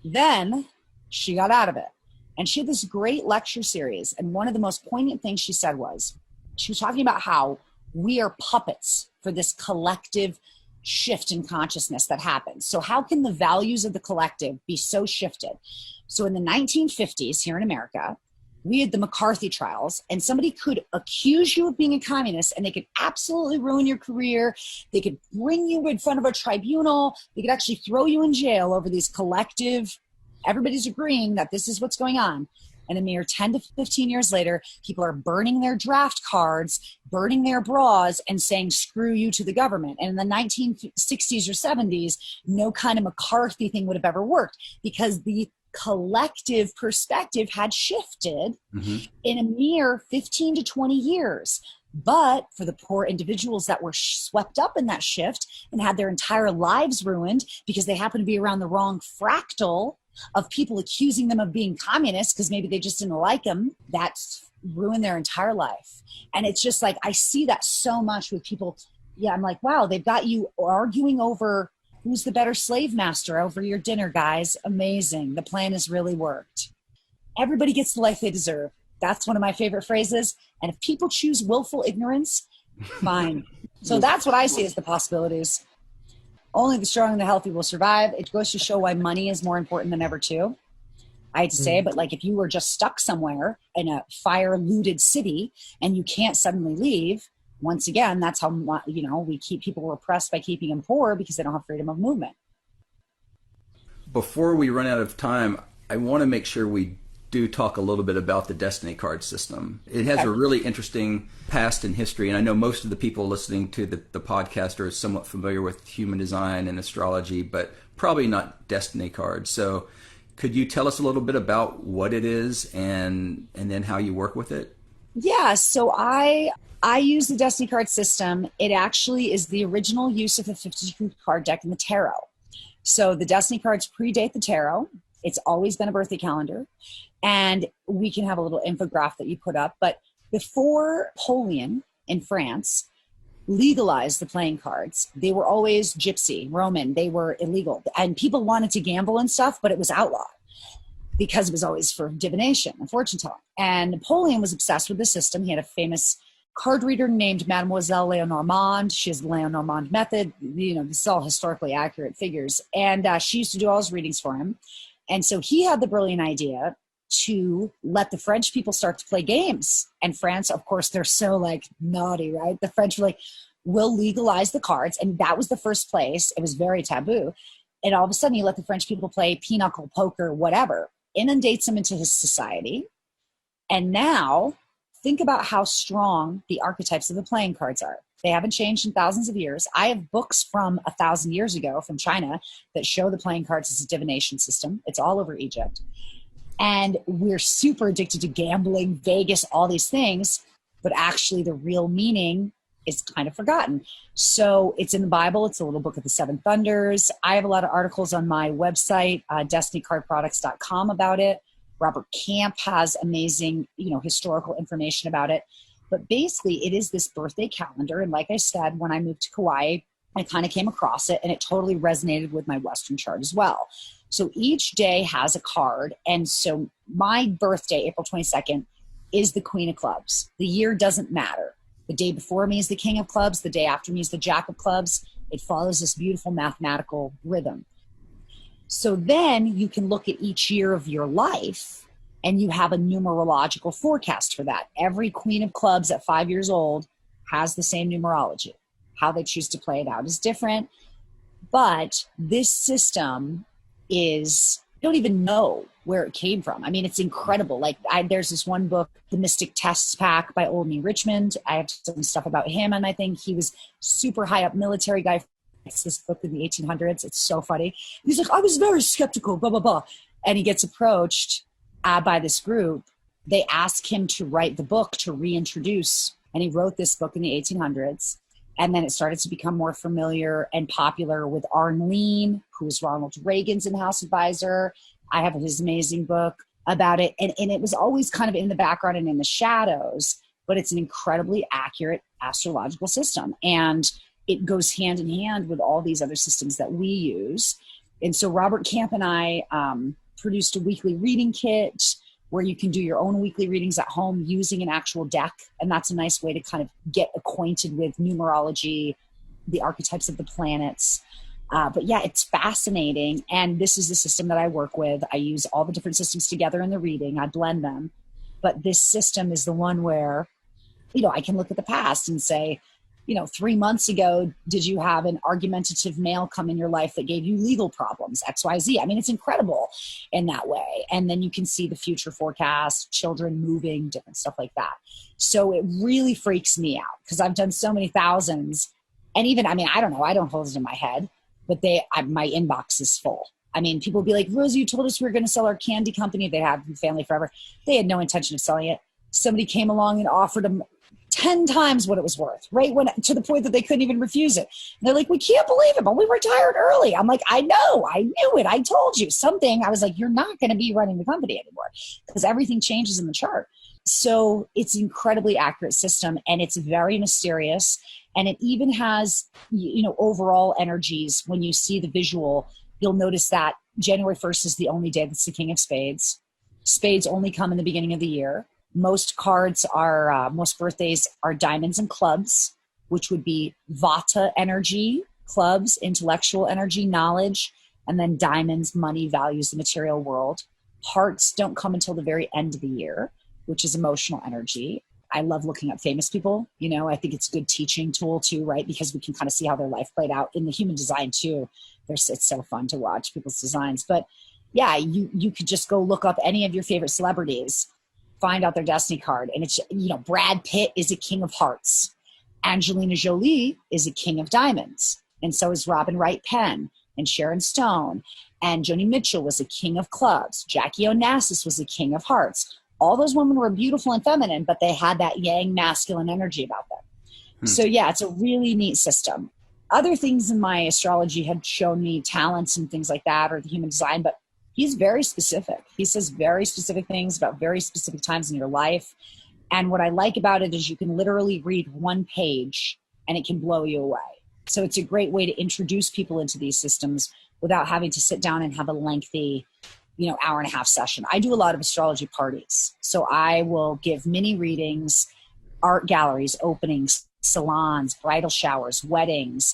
Then she got out of it. And she had this great lecture series. And one of the most poignant things she said was, she was talking about how we are puppets for this collective shift in consciousness that happens. So how can the values of the collective be so shifted? So in the 1950s here in America, we had the McCarthy trials, and somebody could accuse you of being a communist and they could absolutely ruin your career. They could bring you in front of a tribunal. They could actually throw you in jail over these collective, everybody's agreeing that this is what's going on. And a mere 10 to 15 years later, people are burning their draft cards, burning their bras, and saying, screw you to the government. And in the 1960s or 70s, no kind of McCarthy thing would have ever worked because the collective perspective had shifted in a mere 15 to 20 years. But for the poor individuals that were swept up in that shift and had their entire lives ruined because they happened to be around the wrong fractal of people accusing them of being communists because maybe they just didn't like them, that's ruined their entire life. And it's just like, I see that so much with people. Yeah, I'm like, wow, they've got you arguing over who's the better slave master over your dinner, guys. Amazing. The plan has really worked. Everybody gets the life they deserve. That's one of my favorite phrases. And if people choose willful ignorance, fine. So that's what I see as the possibilities. Only the strong and the healthy will survive. It goes to show why money is more important than ever too. I hate to say, but like if you were just stuck somewhere in a fire-looted city and you can't suddenly leave, once again, that's how, we keep people repressed by keeping them poor because they don't have freedom of movement. Before we run out of time, I want to make sure we do talk a little bit about the destiny card system. It has a really interesting past and history, and I know most of the people listening to the podcast are somewhat familiar with human design and astrology, but probably not destiny cards. So could you tell us a little bit about what it is and then how you work with it? Yeah, so I I use the Destiny card system. It actually is the original use of the 52 card deck in the tarot. So the Destiny cards predate the tarot. It's always been a birthday calendar. And we can have a little infographic that you put up. But before Napoleon in France legalized the playing cards, they were always gypsy, Roman. They were illegal. And people wanted to gamble and stuff, but it was outlawed because it was always for divination and fortune telling. And Napoleon was obsessed with the system. He had a famous card reader named Mademoiselle Lenormand. She has the Lenormand method. You know, this is all historically accurate figures. And she used to do all his readings for him. And so he had the brilliant idea to let the French people start to play games. And France, of course, they're so like naughty, right? The French were like, we'll legalize the cards. And that was the first place. It was very taboo. And all of a sudden he let the French people play pinochle, poker, whatever, inundates them into his society. And now think about how strong the archetypes of the playing cards are. They haven't changed in thousands of years. I have books from 1,000 years ago from China that show the playing cards as a divination system. It's all over Egypt. And we're super addicted to gambling, Vegas, all these things, but actually the real meaning is kind of forgotten. So it's in the Bible. It's a little book of the seven thunders. I have a lot of articles on my website, destinycardproducts.com about it. Robert Camp has amazing, historical information about it. But basically, it is this birthday calendar. And like I said, when I moved to Kauai, I kind of came across it, and it totally resonated with my Western chart as well. So each day has a card. And so my birthday, April 22nd, is the Queen of Clubs. The year doesn't matter. The day before me is the King of Clubs. The day after me is the Jack of Clubs. It follows this beautiful mathematical rhythm. So then you can look at each year of your life and you have a numerological forecast for that. Every Queen of Clubs at 5 years old has the same numerology. How they choose to play it out is different. But this system is, I don't even know where it came from. I mean, it's incredible. Like there's this one book, The Mystic Tests Pack by Olney Richmond. I have some stuff about him and I think he was super high up military guy. It's this book in the 1800s. It's so funny. He's like, I was very skeptical, blah, blah, blah. And he gets approached by this group. They ask him to write the book to reintroduce. And he wrote this book in the 1800s. And then it started to become more familiar and popular with Arne Lean, who was Ronald Reagan's in-house advisor. I have his amazing book about it. And it was always kind of in the background and in the shadows, but it's an incredibly accurate astrological system. And it goes hand in hand with all these other systems that we use. And so Robert Camp and I produced a weekly reading kit where you can do your own weekly readings at home using an actual deck. And that's a nice way to kind of get acquainted with numerology, the archetypes of the planets. But yeah, it's fascinating. And this is the system that I work with. I use all the different systems together in the reading. I blend them. But this system is the one where, I can look at the past and say, 3 months ago, did you have an argumentative male come in your life that gave you legal problems, XYZ? I mean, it's incredible in that way. And then you can see the future forecast, children moving, different stuff like that. So it really freaks me out because I've done so many thousands. And even, I don't know, I don't hold it in my head, but my inbox is full. I mean, people will be like, Rosie, you told us we were going to sell our candy company. They have Family Forever. They had no intention of selling it. Somebody came along and offered them 10 times what it was worth, right? To the point that they couldn't even refuse it. And they're like, we can't believe it, but we retired early. I'm like, I know, I knew it. I told you something. I was like, you're not going to be running the company anymore because everything changes in the chart. So it's an incredibly accurate system and it's very mysterious. And it even has, overall energies. When you see the visual, you'll notice that January 1st is the only day that's the King of Spades. Spades only come in the beginning of the year. Most birthdays are diamonds and clubs, which would be Vata energy, clubs, intellectual energy, knowledge, and then diamonds, money, values, the material world. Hearts don't come until the very end of the year, which is emotional energy. I love looking up famous people. I think it's a good teaching tool too, right? Because we can kind of see how their life played out in the human design too. It's so fun to watch people's designs. But yeah, you could just go look up any of your favorite celebrities, find out their destiny card. And it's, Brad Pitt is a king of hearts. Angelina Jolie is a king of diamonds. And so is Robin Wright Penn and Sharon Stone. And Joni Mitchell was a king of clubs. Jackie Onassis was a king of hearts. all those women were beautiful and feminine, but they had that yang masculine energy about them. So yeah, it's a really neat system. Other things in my astrology had shown me talents and things like that, or the human design, but he's very specific. He says very specific things about very specific times in your life. And what I like about it is you can literally read one page and it can blow you away. So it's a great way to introduce people into these systems without having to sit down and have a lengthy, hour and a half session. I do a lot of astrology parties. So I will give mini readings, art galleries, openings, salons, bridal showers, weddings.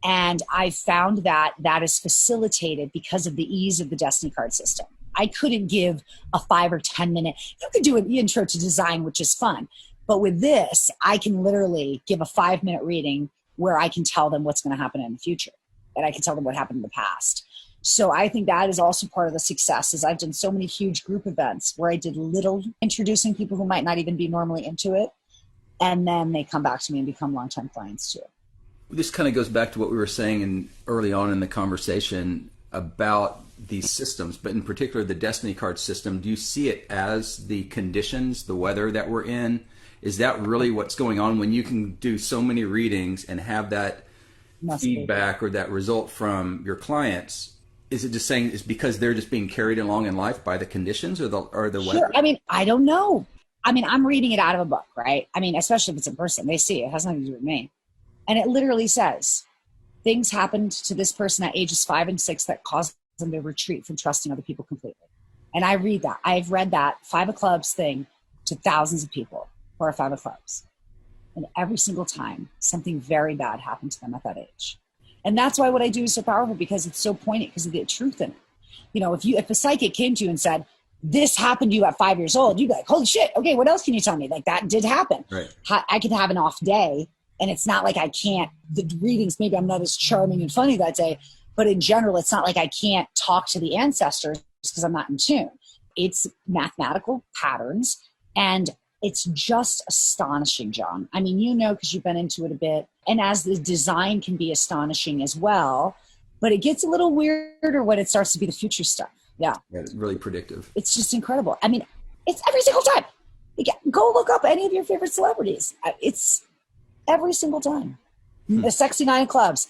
And I found that is facilitated because of the ease of the Destiny card system. I couldn't give a 5 or 10 minute, you could do an intro to design, which is fun. But with this, I can literally give a 5-minute reading where I can tell them what's going to happen in the future. And I can tell them what happened in the past. So I think that is also part of the success is I've done so many huge group events where I did little introducing people who might not even be normally into it. And then they come back to me and become longtime clients too. This kind of goes back to what we were saying early on in the conversation about these systems, but in particular the Destiny card system. Do you see it as the conditions, the weather that we're in? Is that really what's going on when you can do so many readings and have that feedback or that result from your clients? Is it just saying it's because they're just being carried along in life by the conditions or the weather? Sure. I don't know. I'm reading it out of a book, right? Especially if it's in person, they see it. It has nothing to do with me. And it literally says, things happened to this person at ages 5 and 6 that caused them to retreat from trusting other people completely. And I read that. I've read that 5 of clubs thing to thousands of people who are 5 of clubs. And every single time, something very bad happened to them at that age. And that's why what I do is so powerful, because it's so poignant, because of the truth in it. If a psychic came to you and said, this happened to you at 5 years old, you'd be like, holy shit, okay, what else can you tell me? Like, that did happen. Right. I could have an off day, and it's not like I can't, the readings, maybe I'm not as charming and funny that day, but in general, it's not like I can't talk to the ancestors because I'm not in tune. It's mathematical patterns, and it's just astonishing, John. Because you've been into it a bit, and as the design can be astonishing as well, but it gets a little weirder when it starts to be the future stuff. Yeah, it's really predictive. It's just incredible. It's every single time. Go look up any of your favorite celebrities. It's every single time. The sexy 9 of clubs,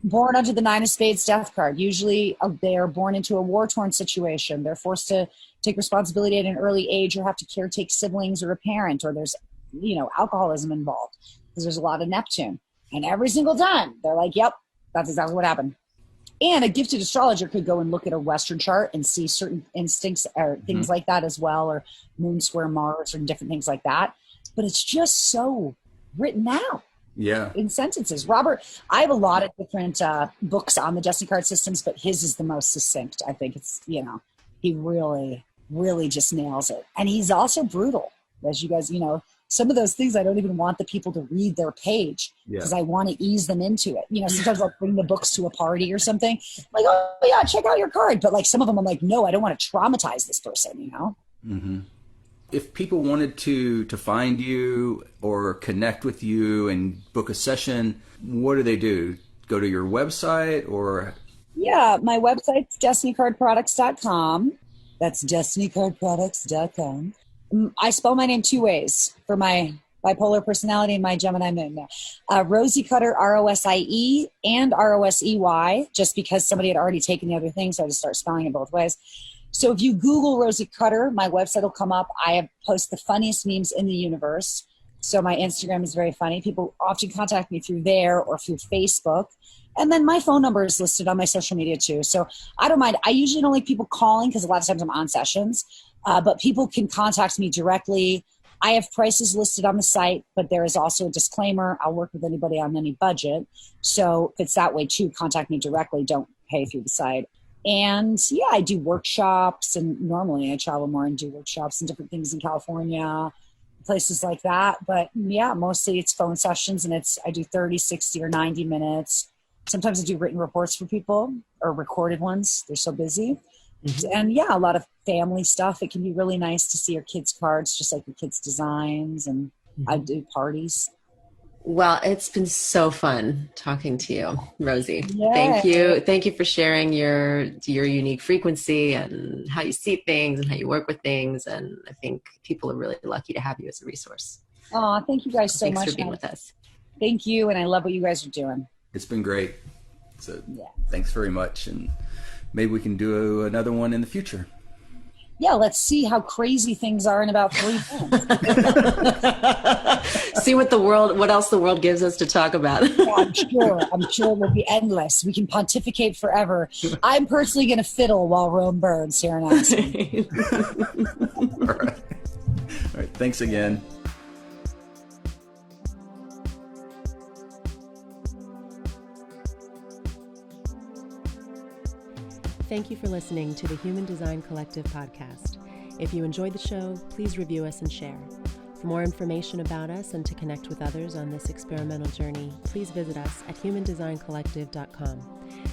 born under the 9 of spades death card. Usually they are born into a war-torn situation. They're forced to take responsibility at an early age or have to caretake siblings or a parent, or there's, alcoholism involved because there's a lot of Neptune. And every single time they're like, yep, that's exactly what happened. And a gifted astrologer could go and look at a Western chart and see certain instincts or things like that as well, or moon square Mars or different things like that. But it's just so written out. Yeah. In sentences. Robert, I have a lot of different books on the Destiny card systems, but his is the most succinct. I think it's, he really, really just nails it. And he's also brutal. As you guys, some of those things I don't even want the people to read their page because I want to ease them into it. Sometimes I'll bring the books to a party or something. Like, oh yeah, check out your card. But like some of them I'm like, no, I don't want to traumatize this person, Mm-hmm. If people wanted to find you or connect with you and book a session, what do they do? Go to your website or? Yeah, my website's destinycardproducts.com. That's destinycardproducts.com. I spell my name 2 ways for my bipolar personality and my Gemini moon. Rosie Cutter, R-O-S-I-E and R-O-S-E-Y, just because somebody had already taken the other thing, so I just start spelling it both ways. So if you Google Rosie Cutter, my website will come up. I post the funniest memes in the universe. So my Instagram is very funny. People often contact me through there or through Facebook. And then my phone number is listed on my social media too. So I don't mind. I usually don't like people calling because a lot of times I'm on sessions. But people can contact me directly. I have prices listed on the site, but there is also a disclaimer. I'll work with anybody on any budget. So if it's that way too, contact me directly. Don't pay through the site. And yeah, I do workshops, and normally I travel more and do workshops and different things in California, places like that. But yeah, mostly it's phone sessions, and I do 30, 60 or 90 minutes. Sometimes I do written reports for people or recorded ones. They're so busy. Mm-hmm. And yeah, a lot of family stuff. It can be really nice to see your kids' cards, just like your kids' designs. And I do parties. Well, it's been so fun talking to you, Rosie. Yeah. Thank you. Thank you for sharing your unique frequency and how you see things and how you work with things. And I think people are really lucky to have you as a resource. Oh, thank you guys so much. Thanks for being with us. Thank you. And I love what you guys are doing. It's been great. So yeah. Thanks very much. And maybe we can do another one in the future. Yeah, let's see how crazy things are in about 3 months. See what else the world gives us to talk about. Yeah, I'm sure it will be endless. We can pontificate forever. I'm personally going to fiddle while Rome burns here in Aspen. All right. Thanks again. Thank you for listening to the Human Design Collective podcast. If you enjoyed the show, please review us and share. For more information about us and to connect with others on this experimental journey, please visit us at humandesigncollective.com.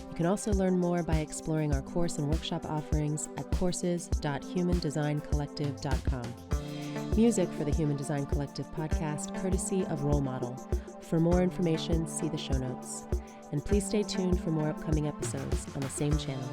You can also learn more by exploring our course and workshop offerings at courses.humandesigncollective.com. Music for the Human Design Collective podcast, courtesy of Role Model. For more information, see the show notes. And please stay tuned for more upcoming episodes on the same channel.